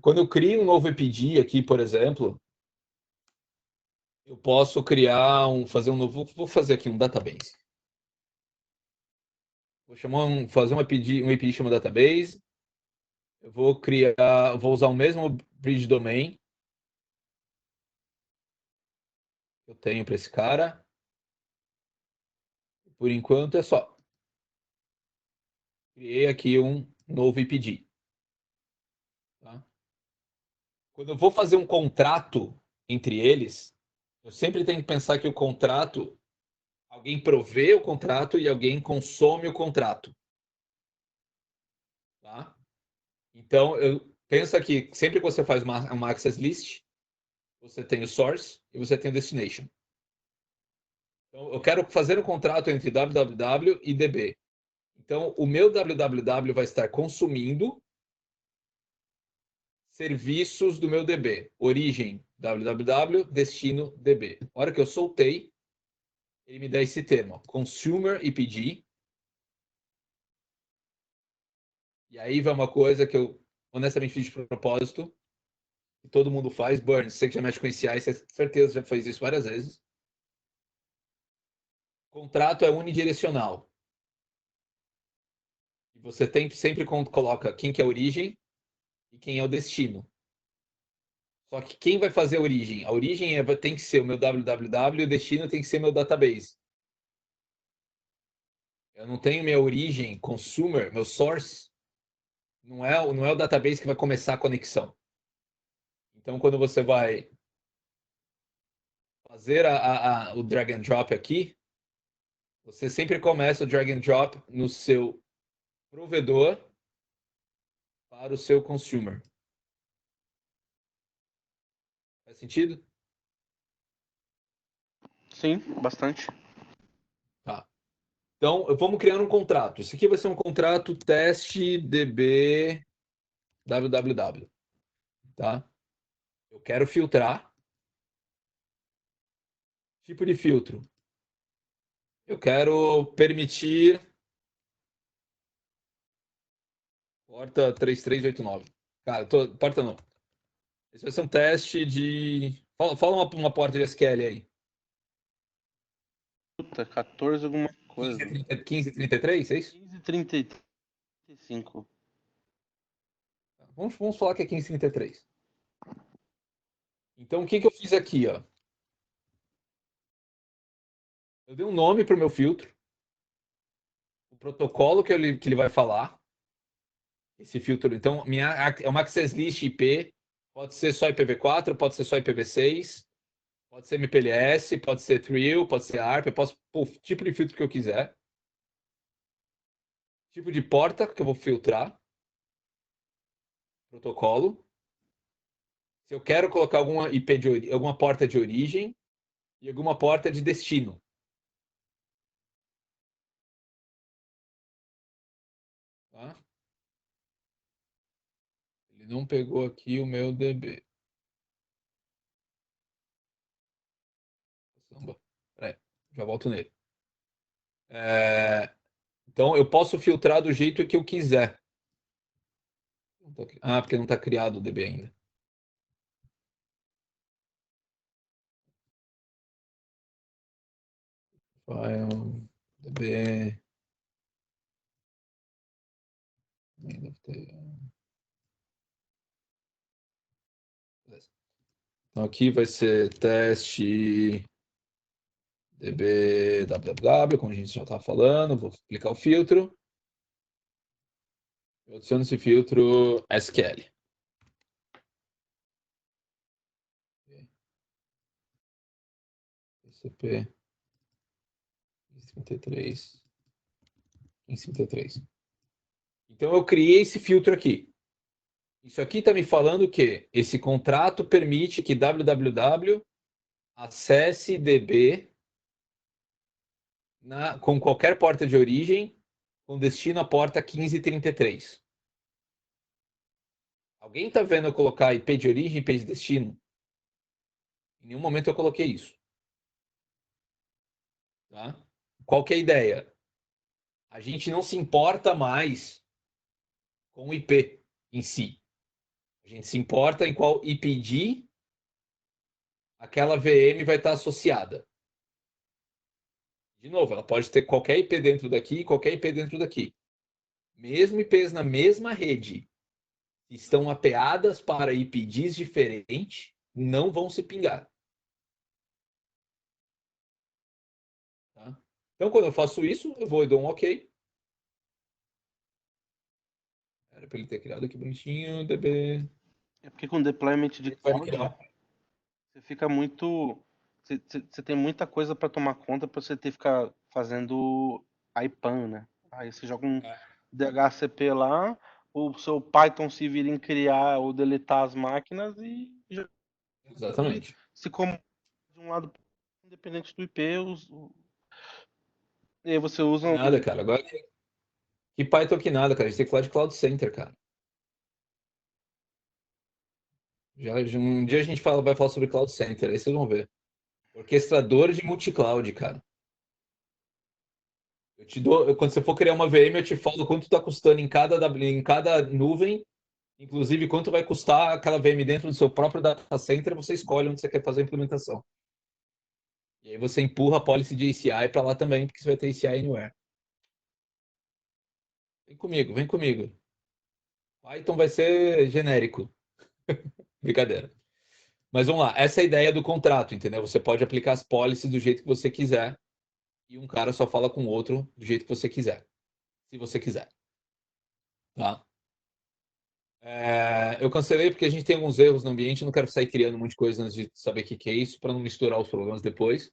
Quando eu crio um novo IPD aqui, por exemplo, eu posso fazer um novo, vou fazer aqui um database. Fazer um IPD chama database. Eu vou usar o mesmo bridge domain que eu tenho para esse cara. Por enquanto é só. Criei aqui um novo IPD. Tá? Quando eu vou fazer um contrato entre eles, eu sempre tenho que pensar que o contrato, alguém provê o contrato e alguém consome o contrato. Tá? Então, eu penso que sempre que você faz uma access list, você tem o source e você tem o destination. Então, eu quero fazer um contrato entre www e db. Então, o meu www vai estar consumindo serviços do meu DB. Origem www, destino DB. A hora que eu soltei, ele me dá esse termo, consumer IPD. E aí vai uma coisa que eu honestamente fiz de propósito, que todo mundo faz. Burns, você que já mexe com CI, você certeza já fez isso várias vezes. Contrato é unidirecional. Você sempre coloca quem que é a origem e quem é o destino. Só que quem vai fazer a origem? A origem tem que ser o meu www e o destino tem que ser meu database. Eu não tenho minha origem, consumer, meu source, não é o database que vai começar a conexão. Então, quando você vai fazer o drag and drop aqui, você sempre começa o drag and drop no seu provedor para o seu consumer. Faz sentido? Sim, bastante. Tá. Então, vamos criar um contrato. Esse aqui vai ser um contrato teste DB www. Tá? Eu quero filtrar. Tipo de filtro. Eu quero permitir porta 3389. Cara, porta não. Esse vai ser um teste de... Fala uma porta de SQL aí. Puta, 14 alguma coisa. 1533, é isso? 15:35. Vamos falar que é 1533. Então, o que eu fiz aqui, ó? Eu dei um nome para o meu filtro, o protocolo que ele vai falar, esse filtro. Então, é uma access list IP, pode ser só IPv4, pode ser só IPv6, pode ser MPLS, pode ser Trill, pode ser ARP, eu posso pôr o tipo de filtro que eu quiser. Tipo de porta que eu vou filtrar. protocolo. Se eu quero colocar alguma IP alguma porta de origem e alguma porta de destino. Tá? Ele não pegou aqui o meu DB. Peraí, já volto nele. Então, eu posso filtrar do jeito que eu quiser. Ah, porque não está criado o DB ainda. File, DB. Deve ter. Beleza. Então, aqui vai ser teste DB www, como a gente já estava falando. Vou aplicar o filtro. Eu adiciono esse filtro SQL. TCP 1533. 1533. Então eu criei esse filtro aqui. Isso aqui está me falando que esse contrato permite que www acesse DB com qualquer porta de origem com destino à porta 1533. Alguém está vendo eu colocar IP de origem e IP de destino? Em nenhum momento eu coloquei isso. Tá? Qual que é a ideia? A gente não se importa mais com o IP em si. A gente se importa em qual IPD aquela VM vai estar associada. De novo, ela pode ter qualquer IP dentro daqui e qualquer IP dentro daqui. Mesmo IPs na mesma rede estão mapeadas para IPDs diferentes, não vão se pingar. Tá? Então, quando eu faço isso, eu vou e dou um OK. Era para ele ter criado aqui bonitinho, DB. É porque com deployment de cloud, você fica muito. Você tem muita coisa para tomar conta para você ter que ficar fazendo IPAN, né? Aí você joga um DHCP lá, o seu Python se vira em criar ou deletar as máquinas e já Exatamente. se comanda de um lado independente do IP. E aí você usa Nada, cara. Agora que Python que nada, cara. A gente tem que falar de Cloud Center, cara. Um dia a gente vai falar sobre Cloud Center, aí vocês vão ver. Orquestrador de multicloud, cara. Eu te dou, quando você for criar uma VM, eu te falo quanto está custando em cada nuvem, inclusive quanto vai custar aquela VM dentro do seu próprio data center, você escolhe onde você quer fazer a implementação. E aí você empurra a policy de ACI para lá também, porque você vai ter ACI anywhere. Vem comigo, vem comigo. Python vai ser genérico. Brincadeira. Mas vamos lá, essa é a ideia do contrato, entendeu? Você pode aplicar as policies do jeito que você quiser e um cara só fala com o outro do jeito que você quiser, se você quiser. Tá? Eu cancelei porque a gente tem alguns erros no ambiente, não quero sair criando um monte de coisa antes de saber o que é isso, para não misturar os problemas depois.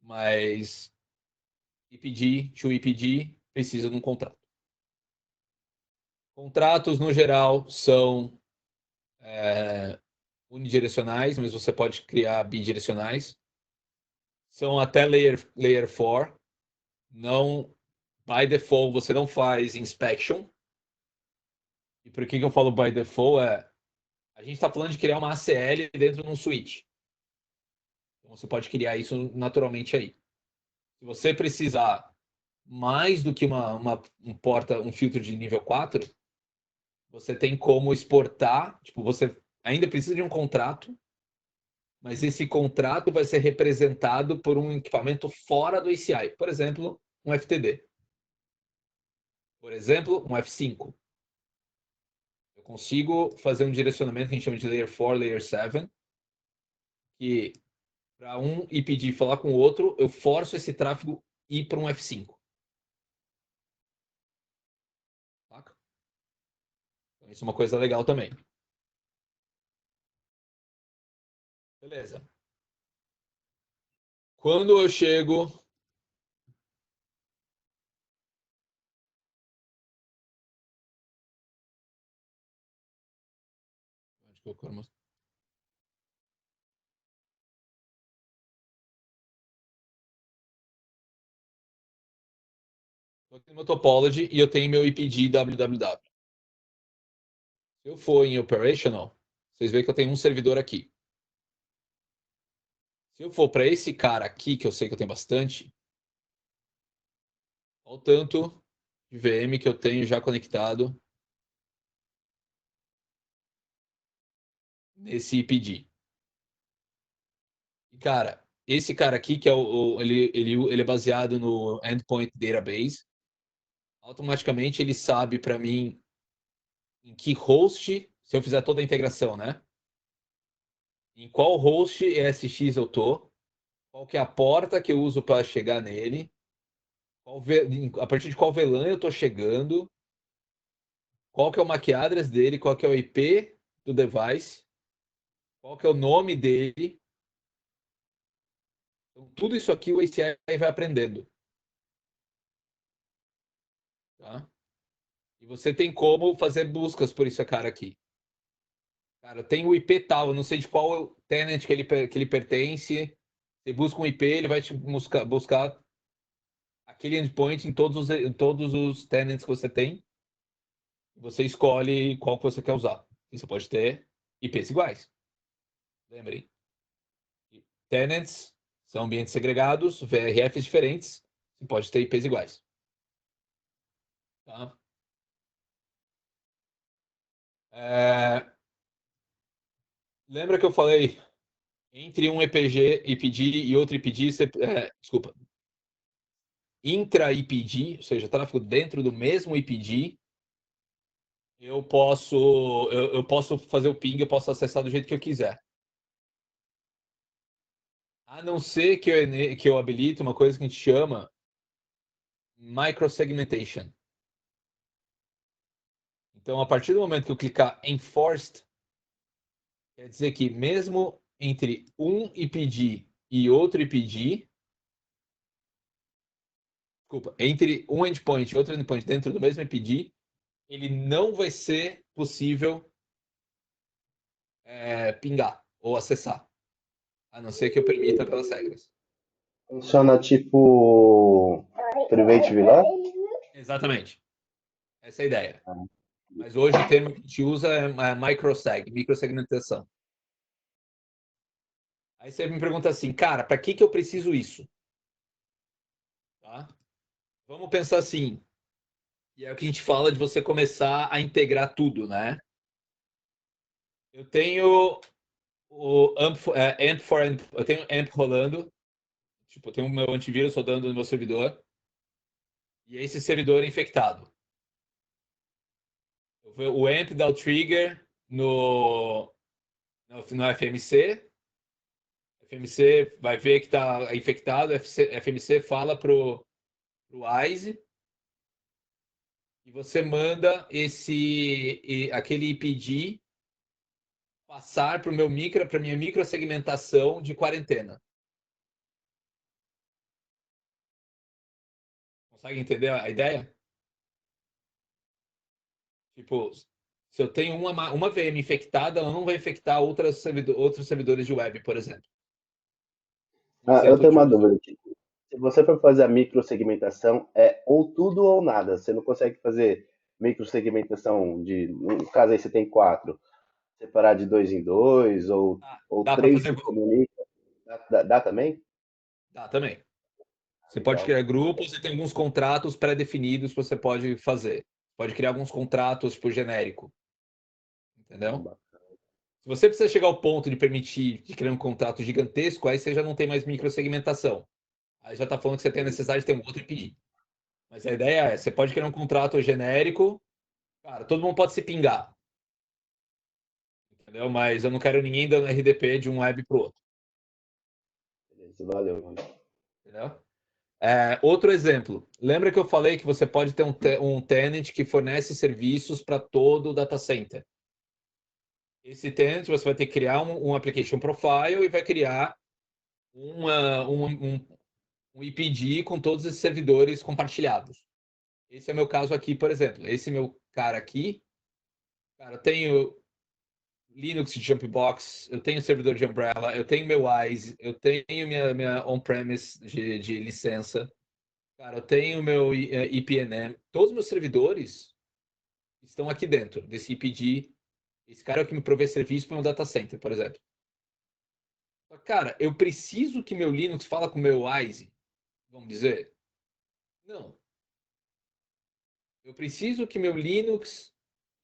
Mas IPD, to IPD, precisa de um contrato. Contratos, no geral, são unidirecionais, mas você pode criar bidirecionais. São até layer 4. Não, by default, você não faz inspection. E por que eu falo by default? A gente está falando de criar uma ACL dentro de um switch. Então você pode criar isso naturalmente aí. Se você precisar mais do que um filtro de nível 4, você tem como exportar, tipo, você ainda precisa de um contrato, mas esse contrato vai ser representado por um equipamento fora do ACI. Por exemplo, um FTD. Por exemplo, um F5. Eu consigo fazer um direcionamento que a gente chama de Layer 4, Layer 7, que para um IPD falar com o outro, eu forço esse tráfego ir para um F5. Saca? Então, isso é uma coisa legal também. Beleza. Quando eu chego Onde que eu quero mostrar? Estou aqui no meu topology e eu tenho meu IPD www. Se eu for em operational, vocês veem que eu tenho um servidor aqui. Se eu for para esse cara aqui, que eu sei que eu tenho bastante, olha o tanto de VM que eu tenho já conectado nesse IPD. E, cara, esse cara aqui, que é ele é baseado no Endpoint Database, automaticamente ele sabe para mim em que host, se eu fizer toda a integração, né? Em qual host ESX eu tô, qual que é a porta que eu uso para chegar nele, a partir de qual VLAN eu tô chegando, qual que é o MAC address dele, qual que é o IP do device, qual que é o nome dele. Então, tudo isso aqui o ACI vai aprendendo. Tá? E você tem como fazer buscas por esse cara aqui. Cara, tem o IP tal, eu não sei de qual tenant que ele pertence. Você busca um IP, ele vai te buscar aquele endpoint em todos os tenants que você tem. Você escolhe qual que você quer usar. E você pode ter IPs iguais. Lembrem. Tenants são ambientes segregados, VRFs diferentes. Você pode ter IPs iguais. Tá? Lembra que eu falei entre um IPD e outro IPD, desculpa, intra-IPD, ou seja, tráfego dentro do mesmo IPD, eu posso fazer o ping, eu posso acessar do jeito que eu quiser. A não ser que eu habilite uma coisa que a gente chama microsegmentation. Então, a partir do momento que eu clicar Enforced, quer dizer que mesmo entre um IPD e outro IPD, desculpa, entre um endpoint e outro endpoint dentro do mesmo IPD, ele não vai ser possível pingar ou acessar, a não ser que eu permita pelas regras. Funciona tipo Private VLAN? Exatamente. Essa é a ideia. Mas hoje o termo que a gente usa é microsegmentação. Aí você me pergunta assim, cara, para que eu preciso isso? Tá? Vamos pensar assim, e é o que a gente fala de você começar a integrar tudo, né? Eu tenho o AMP for AMP, eu tenho AMP rolando, tipo, eu tenho o meu antivírus rodando no meu servidor, e esse servidor é infectado. O AMP dá o trigger no FMC, FMC vai ver que está infectado, FMC fala pro ISE, e você manda aquele IPD passar para minha microsegmentação de quarentena. Consegue entender a ideia? Tipo, se eu tenho uma VM infectada, ela não vai infectar outros servidores de web, por exemplo. Eu tenho uma dúvida aqui. Se você for fazer a microsegmentação, é ou tudo ou nada. Você não consegue fazer microsegmentação no caso aí você tem 4, separar de 2 em 2, ou Dá para 3 fazer se grupo. comunicam. Dá também? Dá também. Você pode Legal. criar grupos e tem alguns contratos pré-definidos que você pode fazer. Pode criar alguns contratos por genérico. Entendeu? Se você precisa chegar ao ponto de permitir de criar um contrato gigantesco, aí você já não tem mais microsegmentação. Aí já está falando que você tem a necessidade de ter um outro API. Mas a ideia é, você pode criar um contrato genérico, cara, todo mundo pode se pingar. Entendeu? Mas eu não quero ninguém dando RDP de um web para o outro. Beleza, valeu. Entendeu? Outro exemplo. Lembra que eu falei que você pode ter um tenant que fornece serviços para todo o data center? Esse tenant você vai ter que criar um application profile e vai criar um IPD com todos esses servidores compartilhados. Esse é o meu caso aqui, por exemplo. Esse meu cara aqui, cara, eu tenho Linux de Jumpbox, eu tenho servidor de Umbrella, eu tenho meu Wise, eu tenho minha on-premise de licença, cara, eu tenho meu IPNM, todos os meus servidores estão aqui dentro desse IPD. Esse cara é o que me provê serviço para um data center, por exemplo. Cara, eu preciso que meu Linux fala com o meu Wise, vamos dizer? Não. Eu preciso que meu Linux,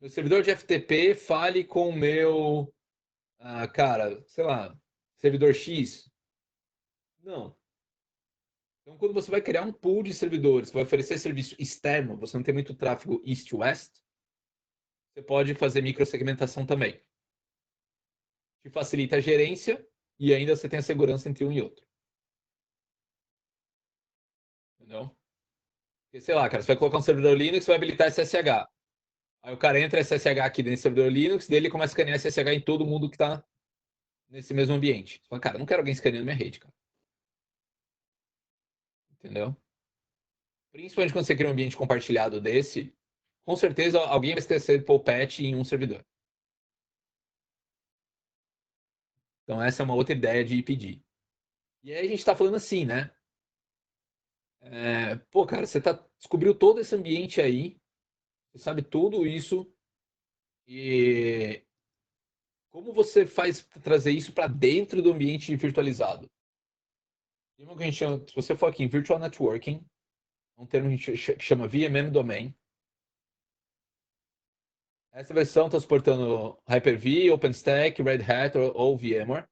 meu servidor de FTP fale com o meu, cara, sei lá, servidor X? Não. Então, quando você vai criar um pool de servidores, vai oferecer serviço externo, você não tem muito tráfego east-west, você pode fazer microsegmentação também. Que facilita a gerência e ainda você tem a segurança entre um e outro. Entendeu? Porque, sei lá, cara, você vai colocar um servidor Linux e vai habilitar SSH. Aí o cara entra SSH aqui dentro do servidor Linux, dele começa a escanear SSH em todo mundo que está nesse mesmo ambiente. Você fala, cara, não quero alguém escaneando minha rede, cara. Entendeu? Principalmente quando você cria um ambiente compartilhado desse, com certeza alguém vai esquecer de pôr o patch em um servidor. Então essa é uma outra ideia de pedir. E aí a gente está falando assim, né? Pô, cara, você descobriu todo esse ambiente aí, você sabe tudo isso, e como você faz trazer isso para dentro do ambiente virtualizado? Tem uma que a gente chama, se você for aqui em Virtual Networking, um termo que a gente chama VMM Domain. Essa versão está suportando Hyper-V, OpenStack, Red Hat ou VMware.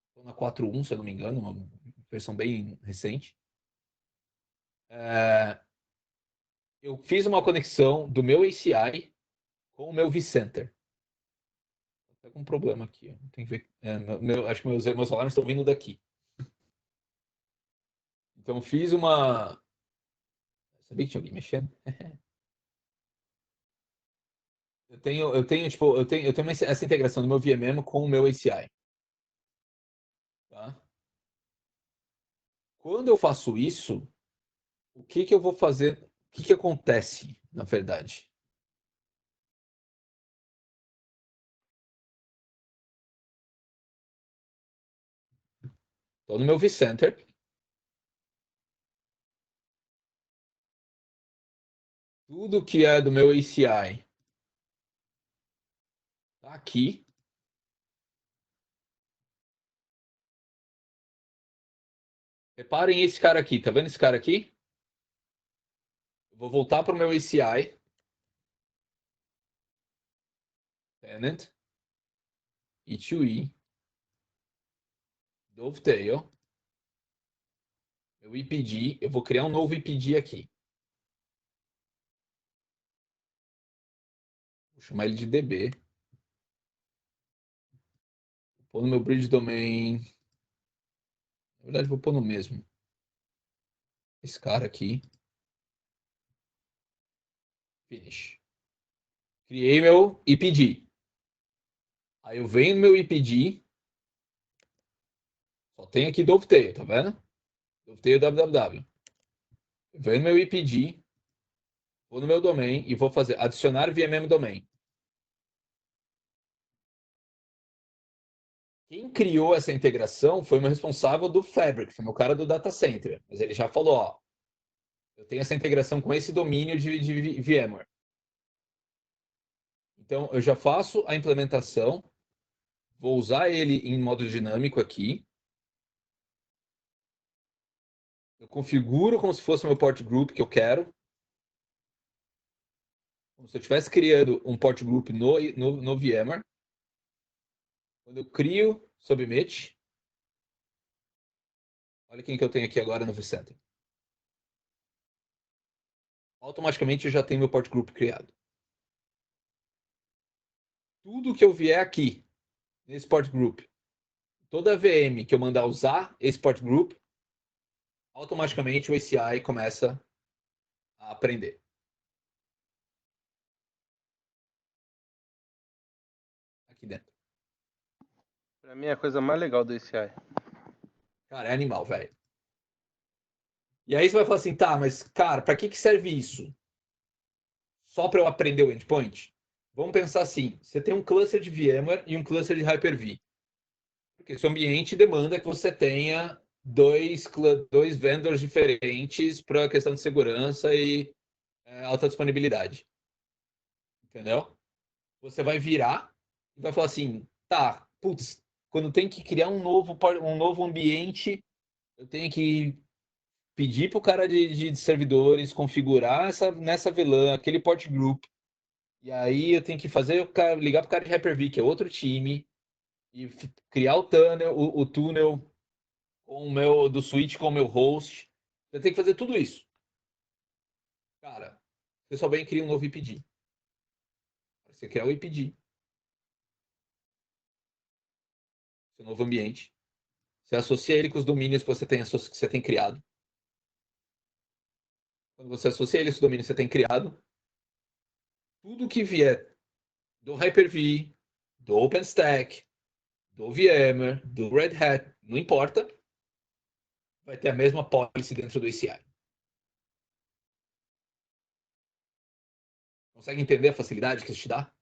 Estou na 4.1, se eu não me engano, uma versão bem recente. Eu fiz uma conexão do meu ACI com o meu vCenter. Estou com um problema aqui. Tem que ver. Acho que meus alarmes estão vindo daqui. Então fiz uma. Sabia que tinha alguém mexendo? Eu tenho essa integração do meu VMM com o meu ACI. Tá? Quando eu faço isso, o que eu vou fazer? O que acontece, na verdade? Estou no meu vCenter. Tudo que é do meu ACI está aqui. Reparem esse cara aqui. Tá vendo esse cara aqui? Eu vou voltar para o meu ACI. Tenant. E2E. Dovetail. Meu IPD. Eu vou criar um novo IPD aqui. Vou chamar ele de DB. Vou pôr no meu bridge domain. Na verdade, vou pôr no mesmo. Esse cara aqui. Finish. Criei meu IPD. Aí eu venho no meu IPD. Só tem aqui Dovetail, tá vendo? Dovetail www. Eu venho no meu IPD. Vou no meu domain e vou fazer adicionar VMM domain. Quem criou essa integração foi o meu responsável do Fabric, foi o meu cara do data center. Mas ele já falou, ó, eu tenho essa integração com esse domínio de VMware. Então, eu já faço a implementação, vou usar ele em modo dinâmico aqui. Eu configuro como se fosse o meu port group que eu quero. Como se eu estivesse criando um port group no VMware. Quando eu crio submit, olha quem que eu tenho aqui agora no vCenter. Automaticamente eu já tenho meu port group criado. Tudo que eu vier aqui, nesse port group, toda VM que eu mandar usar esse port group, automaticamente o ACI começa a aprender. Aqui dentro. Pra mim é a coisa mais legal do ACI. Cara, é animal, velho. E aí você vai falar assim, tá, mas cara, para que serve isso? Só para eu aprender o endpoint? vamos pensar assim, você tem um cluster de VMware e um cluster de Hyper-V. Porque esse ambiente demanda que você tenha dois vendors diferentes para a questão de segurança e alta disponibilidade. Entendeu? Você vai virar e vai falar assim, tá, putz, quando tem que criar um novo ambiente, eu tenho que pedir para o cara de servidores configurar nessa VLAN, aquele port group. E aí eu tenho que ligar para o cara de Hyper-V, que é outro time, e criar o túnel do switch com o meu host. Você tem que fazer tudo isso. Cara, você só vem e cria um novo IPD. Você quer o IPD. Seu novo ambiente. Você associa ele com os domínios que você tem criado. Quando você associa ele com os domínios que você tem criado, tudo que vier do Hyper-V, do OpenStack, do VMware, do Red Hat, não importa, vai ter a mesma policy dentro do ACI. Consegue entender a facilidade que isso te dá?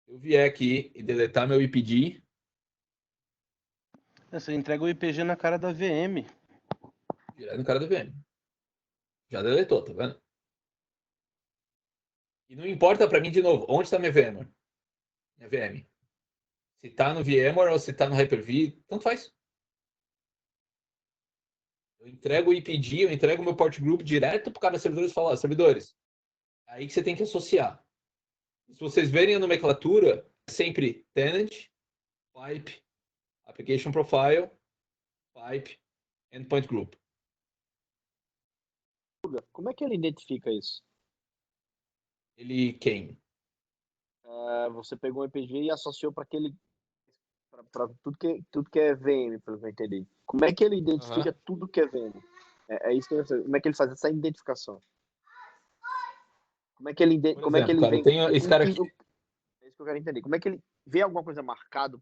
Se eu vier aqui e deletar meu IPD, Você entrega o IPG na cara da VM. direto no cara do VM. Já deletou, tá vendo? E não importa para mim, de novo, onde está minha VMware? Minha VM. Se está no VMware ou se está no Hyper-V, tanto faz. Eu entrego o IPD, eu entrego o meu port group direto para cada servidor e falo, servidores, é aí que você tem que associar. Se vocês verem a nomenclatura, é sempre tenant, pipe, application profile, pipe, endpoint group. Como é que ele identifica isso? Ele quem? Você pegou um EPG e associou para aquele. Para tudo que é VM, pelo que eu entendi. Como é que ele identifica tudo que é VM? É isso que eu não sei. Como é que ele faz essa identificação? Como é que ele, Por como é que exemplo, ele cara, eu vem. tenho esse cara aqui. É isso que eu quero entender. Como é que ele vê alguma coisa marcado?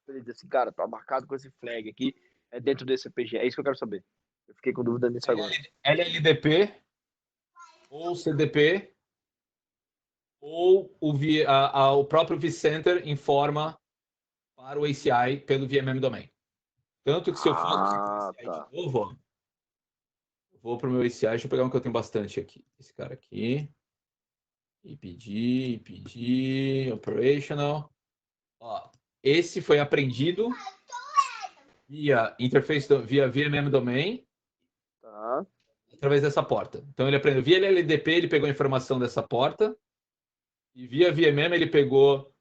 Ele diz assim, cara, tá marcado com esse flag aqui, é dentro desse EPG. É isso que eu quero saber. Eu fiquei com dúvida nisso agora. LLDP ou CDP ou o próprio vCenter informa para o ACI pelo VMM Domain. Tanto que se eu for ACI Tá. de novo, ó, vou para o meu ACI, deixa eu pegar um que eu tenho bastante aqui. Esse cara aqui. IPD, Operational. Ó, esse foi aprendido via interface, via VMM Domain, Tá. através dessa porta. Então ele aprendeu via LLDP, ele pegou a informação dessa porta, e via VMM ele pegou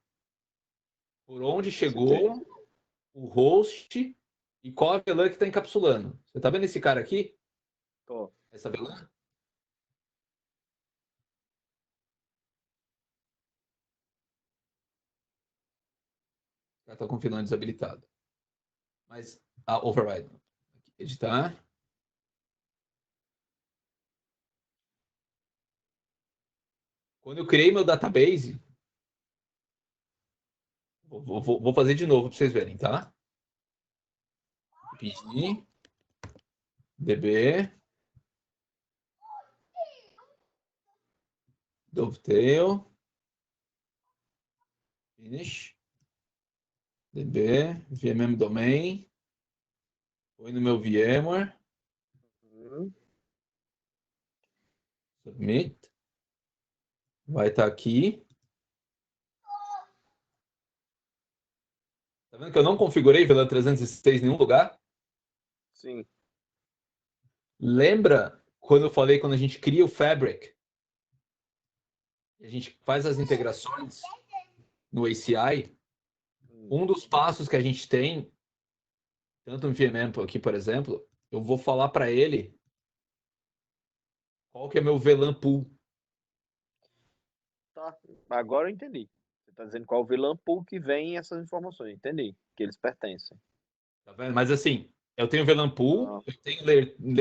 por onde chegou o host e qual a VLAN que está encapsulando. Você está vendo esse cara aqui? Tô. Essa VLAN? Já está com o VLAN desabilitado. Mas a override. Editar. Quando eu criei meu database, vou fazer de novo para vocês verem, tá? Pedir DB Dovetail Finish DB VMM Domain. Foi no meu VMware. Submit. Vai estar aqui. Tá vendo que eu não configurei VLAN 306 em nenhum lugar? Sim. Lembra quando eu falei quando a gente cria o Fabric? A gente faz as integrações no ACI. Um dos passos que a gente tem, tanto no VMM aqui, por exemplo, eu vou falar para ele qual que é meu VLAN pool. Tá. Agora eu entendi. Você tá dizendo qual o VLAN pool que vem essas informações. Entendi. Que eles pertencem. Tá vendo? Mas assim, eu tenho VLAN pool,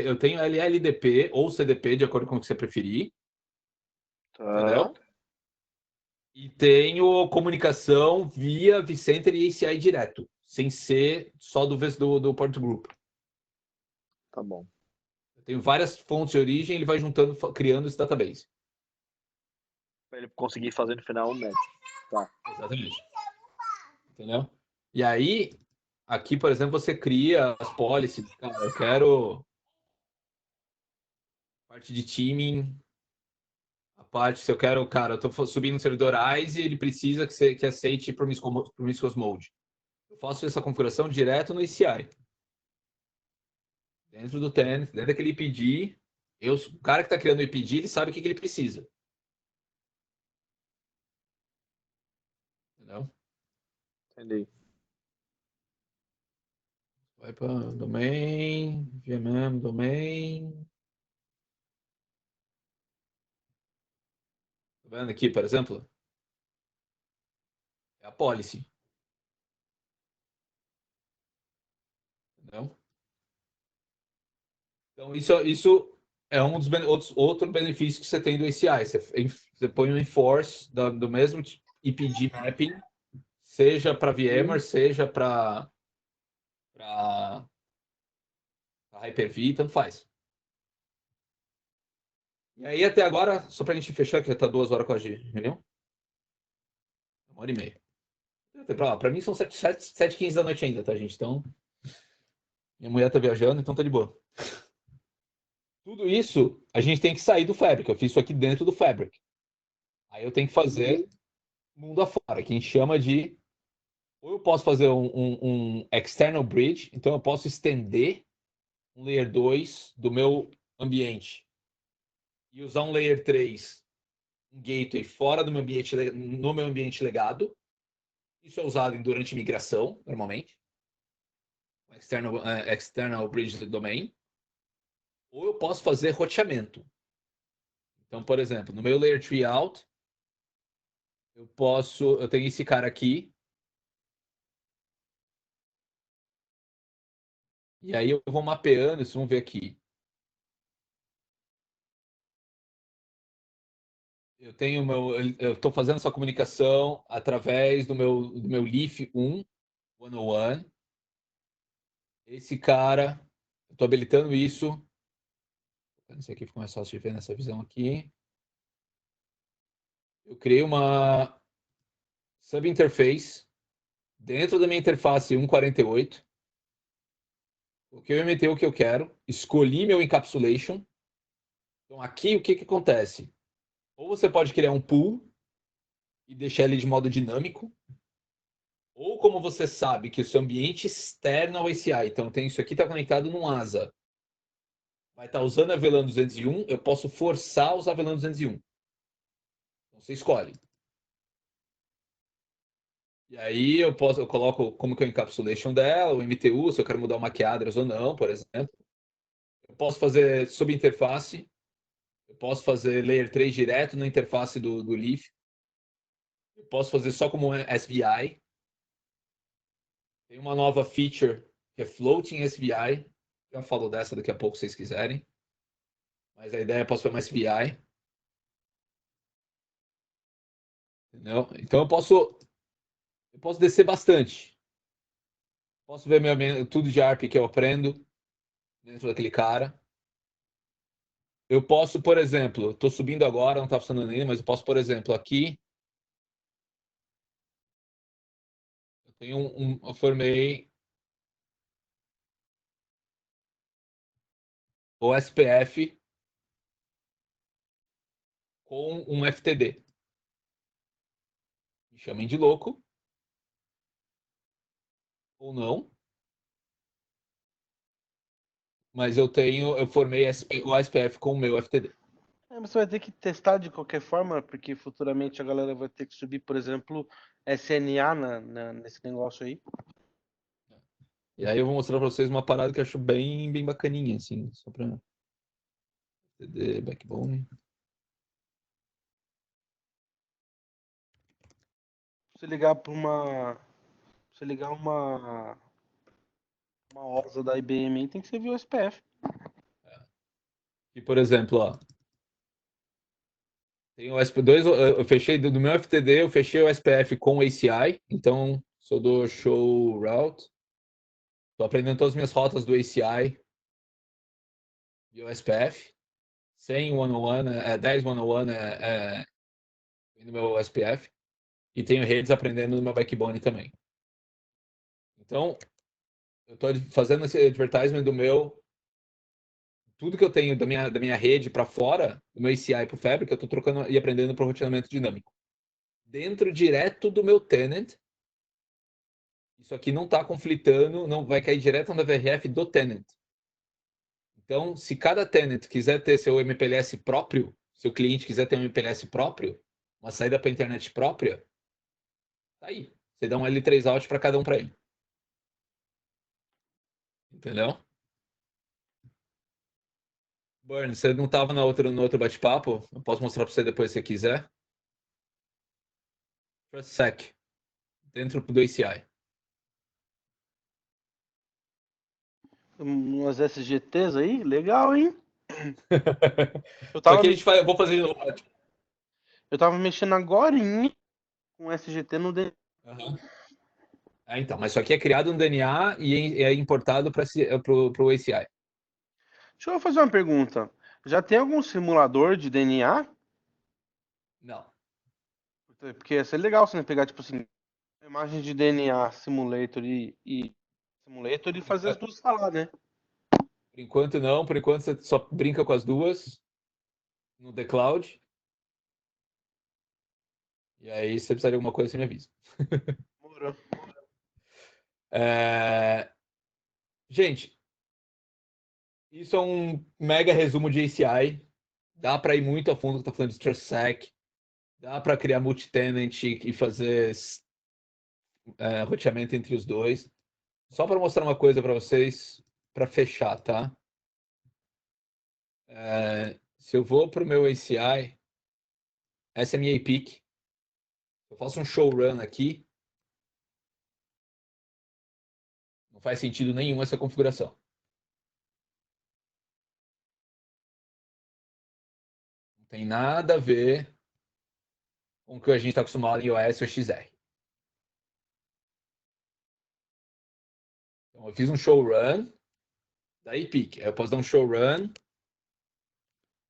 eu tenho LLDP ou CDP, de acordo com o que você preferir. Entendeu? E tenho comunicação via vCenter e ACI direto, sem ser só do port group. Tá bom. Eu tenho várias fontes de origem, ele vai juntando, criando esse database. Pra ele conseguir fazer no final um match. Tá. Exatamente. Entendeu? E aí, aqui, por exemplo, você cria as policies. Cara, eu quero parte de teaming, a parte, se eu quero, cara, eu tô subindo no servidor ICE e ele precisa que aceite Promiscuous Mode. Eu faço essa configuração direto no ACI. Dentro do tenant, dentro daquele IPD, o cara que está criando o IPD, ele sabe o que ele precisa. Entendeu? Entendi. Vai para domain, VMM, domain. Tá vendo aqui, por exemplo? É a policy. Entendeu? Então, isso é um dos outro benefício que você tem do ACI. Você põe um enforce do mesmo IPD mapping, seja para VMware, seja para Hyper-V, tanto faz. E aí, até agora, só para a gente fechar, que já está 2 horas com a reunião. 1h30. Para mim são 7h15 da noite ainda, tá, gente? Então, minha mulher tá viajando, então tá de boa. Tudo isso, a gente tem que sair do Fabric. Eu fiz isso aqui dentro do Fabric. Aí eu tenho que fazer mundo afora, que a gente chama de... Ou eu posso fazer um external bridge, então eu posso estender um layer 2 do meu ambiente e usar um layer 3, um gateway fora do meu ambiente, no meu ambiente legado. Isso é usado durante migração, normalmente. External bridge do domain. Ou eu posso fazer roteamento. Então, por exemplo, no meu layer 3 out, eu tenho esse cara aqui. E aí eu vou mapeando, vocês vão ver aqui. Eu estou fazendo essa comunicação através do meu Leaf 101. Esse cara, eu estou habilitando isso. Isso aqui fica mais fácil de ver nessa visão aqui. Eu criei uma subinterface dentro da minha interface 148. Coloquei o MTU que eu quero, escolhi meu encapsulation. Então aqui o que acontece? Ou você pode criar um pool e deixar ele de modo dinâmico, ou como você sabe que o seu ambiente externo ao ACI, então tem isso aqui está conectado num ASA, vai estar usando a VLAN 201, eu posso forçar a usar a VLAN 201. Então você escolhe. E aí eu coloco como que é o encapsulation dela, o MTU, se eu quero mudar o MAC address ou não, por exemplo. Eu posso fazer subinterface, eu posso fazer layer 3 direto na interface do Leaf. Eu posso fazer só como SVI. Tem uma nova feature que é Floating SVI. Já falo dessa daqui a pouco, se vocês quiserem. Mas a ideia é posso fazer uma SVI. Entendeu? Então eu posso descer bastante. Posso ver tudo de ARP que eu aprendo dentro daquele cara. Eu posso, por exemplo, estou subindo agora, não está funcionando ainda, mas eu posso, por exemplo, aqui. Eu formei o SPF com um FTD. Me chamem de louco. Ou não. Mas eu formei o SPF com o meu FTD. Mas você vai ter que testar de qualquer forma, porque futuramente a galera vai ter que subir, por exemplo, SNA nesse negócio aí. E aí eu vou mostrar para vocês uma parada que eu acho bem, bem bacaninha, assim, só para FTD, backbone. Se ligar para uma OSA da IBM aí, tem que servir o SPF. E, por exemplo, ó, tem o SP2, eu fechei do meu FTD, eu fechei o SPF com o ACI, então sou do show route. Estou aprendendo todas as minhas rotas do ACI. e o SPF, 100 one-on-one, 10 one-on-one no meu SPF, e tenho redes aprendendo no meu backbone também. Então, eu estou fazendo esse advertisement do meu, tudo que eu tenho da minha rede para fora, do meu ACI para o Fabric, eu estou trocando e aprendendo para o roteamento dinâmico. Dentro direto do meu tenant, isso aqui não está conflitando, não vai cair direto na VRF do tenant. Então, se cada tenant quiser ter seu MPLS próprio, seu cliente quiser ter um MPLS próprio, uma saída para a internet própria, tá aí. Você dá um L3 out para cada um para ele. Entendeu? Burn, você não estava no outro bate-papo? Eu posso mostrar para você depois se você quiser. TrustSec, dentro do ACI. Umas SGTs aí, legal, hein? Eu Só tava, que eu vou fazer de novo. eu tava mexendo agorinha com SGT no D. Uhum. Então, mas isso aqui é criado no DNA e é importado para o ACI. Deixa eu fazer uma pergunta. Já tem algum simulador de DNA? Não. Porque ia ser legal você pegar, tipo assim, imagem de DNA simulator e simulator e fazer as duas falar, né? Por enquanto não, por enquanto você só brinca com as duas no The Cloud. E aí, se você precisar de alguma coisa, você me avisa. Demorou. Gente, isso é um mega resumo de ACI. Dá para ir muito a fundo, tá falando de TrustSec. Dá para criar multi-tenant e fazer roteamento entre os dois. Só para mostrar uma coisa para vocês, para fechar, tá? Se eu vou para o meu ACI, essa é a minha APIC. Eu faço um show run aqui. Não faz sentido nenhum essa configuração. Não tem nada a ver com o que a gente está acostumado em iOS ou XR. Então, eu fiz um show run da APIC. Aí eu posso dar um show run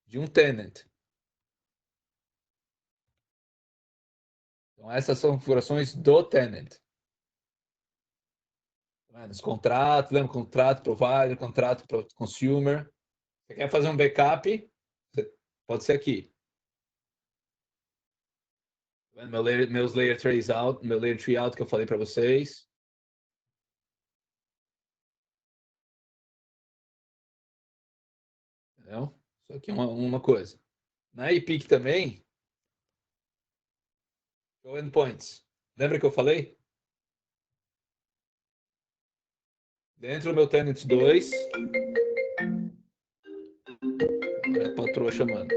de um tenant. Então, essas são configurações do tenant. Os contratos, lembra? Contrato provider, contrato consumer. Você quer fazer um backup? Pode ser aqui. Meus layer trays out, meu layer tree out que eu falei para vocês. Entendeu? Isso aqui é uma coisa. Na EPIC também, show endpoints. Lembra que eu falei? Dentro do meu tenant 2, a patroa chamando.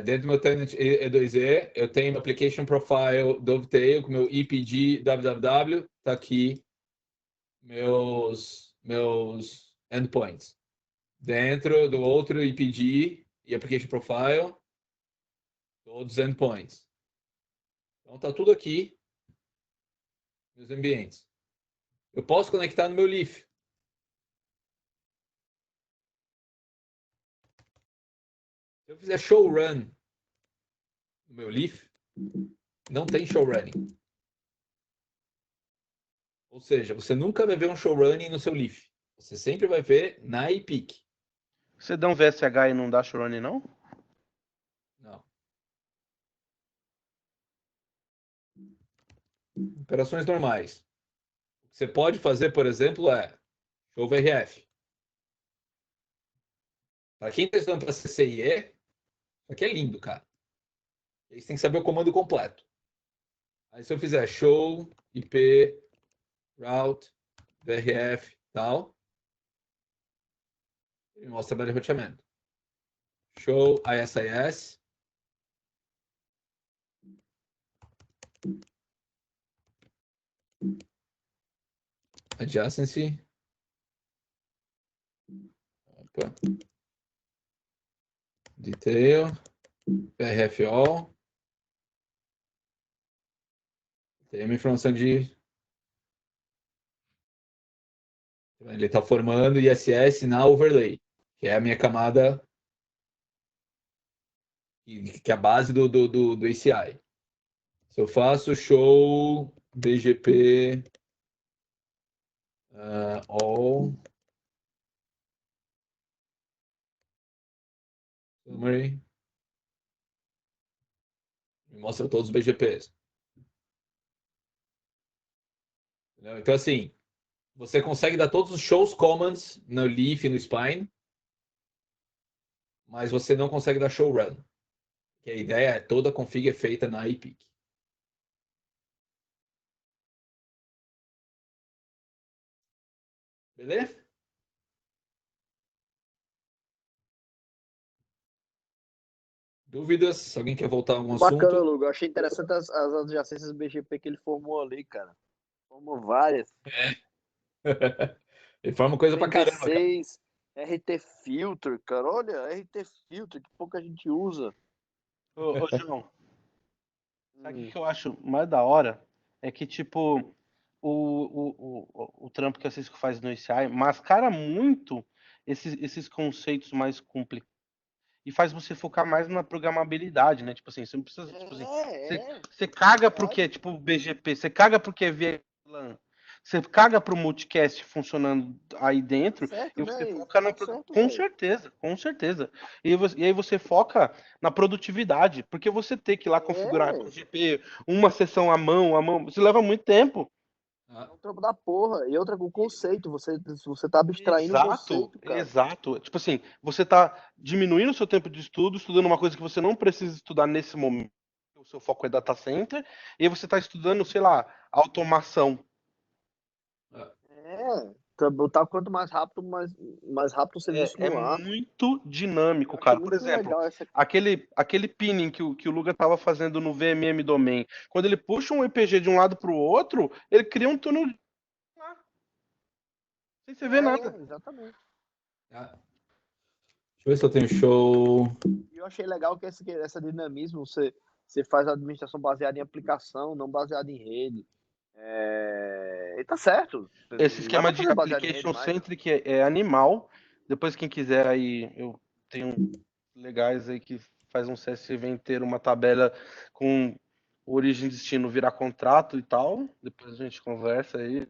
Dentro do meu tenant E2E, eu tenho application profile Dovetail com meu EPG www. Está aqui meus endpoints. Dentro do outro EPG e application profile, todos os endpoints. Então está tudo aqui nos ambientes. Eu posso conectar no meu Leaf. Se eu fizer show run no meu Leaf, não tem show running. Ou seja, você nunca vai ver um show running no seu Leaf. Você sempre vai ver na EPIC. Você dá um VSH e não dá showrunning, não? Não. Operações normais. O que você pode fazer, por exemplo, é show VRF. Para quem está estudando para CCIE, isso aqui é lindo, cara. Aí você tem que saber o comando completo. Aí se eu fizer show, IP, route, VRF, tal, ele mostra a de roteamento. Show ISIS. Adjacency. Opa. Detail. VRF all. Tem uma informação de Ele está formando ISS na overlay, que é a minha camada, que é a base do ACI. Se eu faço show BGP all summary, me mostra todos os BGPs. Entendeu? Então, assim, você consegue dar todos os shows commands no Leaf e no Spine, mas você não consegue dar show run. Que a ideia é toda a config é feita na IPIC. Beleza? Dúvidas? Alguém quer voltar a algum Bacana, assunto? Lugo. Eu achei interessante as adjacências BGP que ele formou ali, cara. Formou várias. Ele forma coisa pra caramba, cara. VB6, RT Filter, cara. Olha, RT Filter, que pouca gente usa. Ô, João, sabe o que eu acho mais da hora? É que, tipo, o trampo que a Cisco faz no ECI mascara muito esses conceitos mais complicados e faz você focar mais na programabilidade, né? Tipo assim, você não precisa, tipo assim, você caga pro que é tipo BGP, você caga pro que é VLAN, você caga pro multicast funcionando aí dentro Certo, e você né? foca na Tá certo, com velho. certeza, com certeza. E aí você foca na produtividade, porque você ter que ir lá configurar É. BGP, uma sessão à mão, isso leva muito tempo. É um trampo da porra. E outra, o conceito. Você tá abstraindo o Exato, conceito, cara. exato. Tipo assim, você tá diminuindo o seu tempo de estudo, estudando uma coisa que você não precisa estudar nesse momento. O seu foco é data center, e aí você tá estudando, sei lá, automação. É. Botar quanto mais rápido o serviço É no ar. muito dinâmico, Eu achei cara. Por muito exemplo, legal essa. aquele pinning que o Luga tava fazendo no VMM Domain, quando ele puxa um EPG de um lado pro outro, ele cria um túnel sem você ver nada. Exatamente. Deixa eu ver se eu tenho show. E eu achei legal que essa dinamismo, você faz a administração baseada em aplicação, não baseada em rede. E tá certo. Esse Não é esquema pra de fazer baseado em rede application mais. centric é animal. Depois, quem quiser aí, eu tenho legais aí que faz um CSV inteiro, uma tabela com origem e destino virar contrato e tal. Depois a gente conversa aí.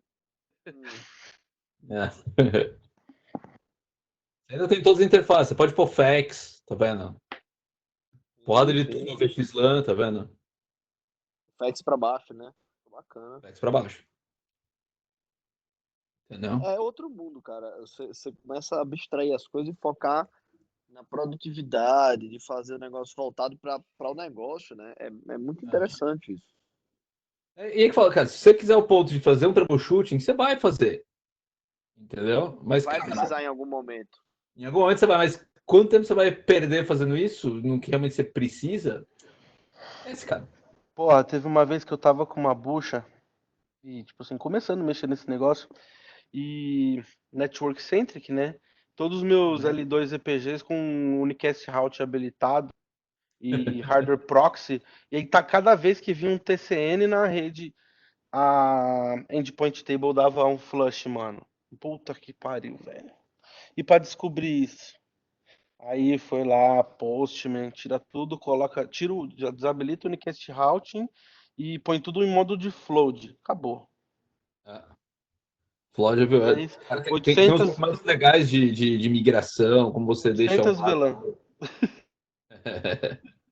É. Ainda tem todas as interfaces. Você pode pôr fax, tá vendo? Porrada de tudo no VXLAN, tá vendo? Fax pra baixo, né? Bacana. Fax pra baixo. Entendeu? É outro mundo, cara. Você começa a abstrair as coisas e focar na produtividade, de fazer o negócio voltado para o negócio, né? É muito interessante isso. E aí que fala, cara, se você quiser o ponto de fazer um troubleshooting, você vai fazer. Entendeu? Mas, Vai cara, precisar em algum momento. em algum momento você vai, mas quanto tempo você vai perder fazendo isso no que realmente você precisa? Esse cara. Porra, teve uma vez que eu tava com uma bucha e, tipo assim, começando a mexer nesse negócio e network centric, né? Todos os meus L2 EPGs com unicast route habilitado e hardware proxy, e aí tá cada vez que vinha um TCN na rede, a endpoint table dava um flush, mano. Puta que pariu, velho. E pra descobrir isso, aí foi lá, Postman, tira tudo, coloca, desabilita o unicast routing e põe tudo em modo de float. Acabou. Flávio, viu? E aí, Cara, tem uns 800, formatos legais de migração, como você deixa o 800 mapa. VLAN,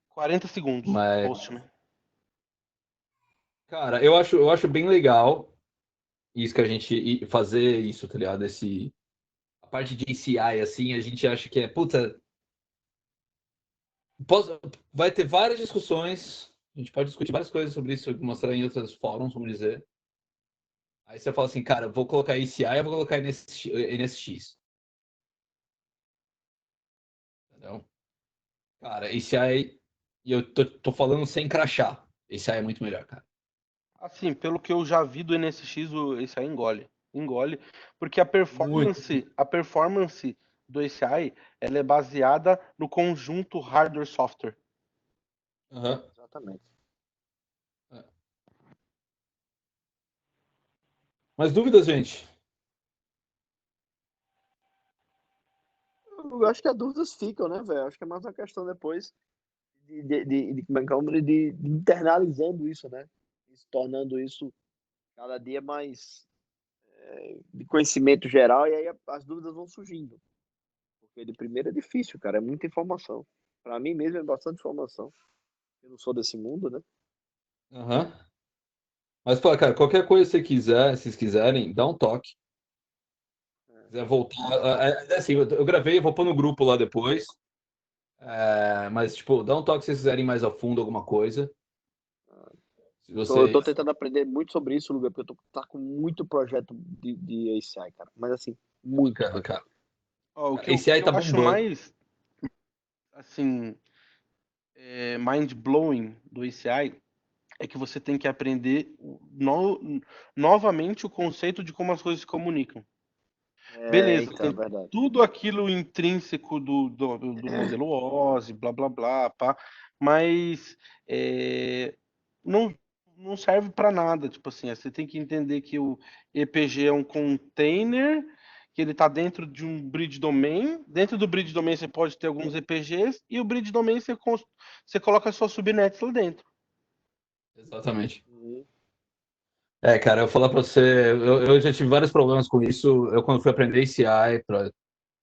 40 segundos, Mas, Postman. cara, eu acho bem legal isso que a gente fazer isso, tá ligado? A parte de ACI, assim, a gente acha que é, puta, vai ter várias discussões, a gente pode discutir várias coisas sobre isso, mostrar em outros fóruns, vamos dizer. Aí você fala assim, cara, vou colocar ACI, eu vou colocar NSX. Entendeu? Cara, ACI, e eu tô falando sem crachá. ACI é muito melhor, cara. Assim, pelo que eu já vi do NSX, esse aí engole. Engole, porque a Muito. performance do ACI, ela é baseada no conjunto hardware-software. Aham. Exatamente. Mais dúvidas, gente? eu acho que as dúvidas ficam, né, velho? Acho que é mais uma questão depois como é que é o nome? De internalizando isso, né? E se tornando isso cada dia mais de conhecimento geral, e aí as dúvidas vão surgindo. Porque de primeiro é difícil, cara, é muita informação. Para mim mesmo é bastante informação. Eu não sou desse mundo, né? Aham. Mas, pô, cara, qualquer coisa que você quiser, se vocês quiserem, dá um toque. Se quiser voltar. Assim, eu gravei, vou pôr no grupo lá depois. Mas, tipo, dá um toque se vocês quiserem mais a fundo alguma coisa. Se Eu vocês. tô tentando aprender muito sobre isso, Luga, porque eu tá com muito projeto de ACI, cara. Mas assim, muito. Bacana, cara. Ó, Esse aí o que tá eu acho bombando. mais, assim, mind-blowing do ACI é que você tem que aprender novamente o conceito de como as coisas se comunicam. Beleza, Então, é tem verdade. tudo aquilo intrínseco do modelo OSI, blá blá blá, pá, mas não, não serve para nada. Tipo assim, você tem que entender que o EPG é um container, que ele está dentro de um bridge domain. Dentro do bridge domain você pode ter alguns EPGs, e o bridge domain você coloca suas subnets lá dentro. Exatamente. Uhum. Cara, eu vou falar pra você, eu já tive vários problemas com isso. Eu, quando fui aprender ACI,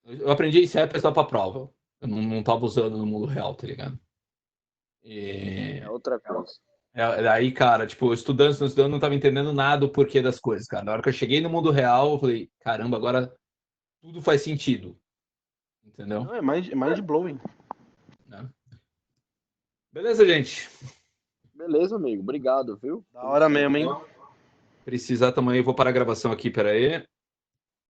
eu aprendi ACI para estudar pra prova. Eu não tava usando no mundo real, tá ligado? É E outra coisa. aí, cara, tipo, estudando, não tava entendendo nada o porquê das coisas, cara. Na hora que eu cheguei no mundo real, eu falei, caramba, agora tudo faz sentido. Entendeu? Não, é mind-blowing. Né? Beleza, gente. Beleza, amigo. Obrigado, viu? Da Como hora sempre. mesmo, hein? Precisar também, eu vou parar a gravação aqui, peraí.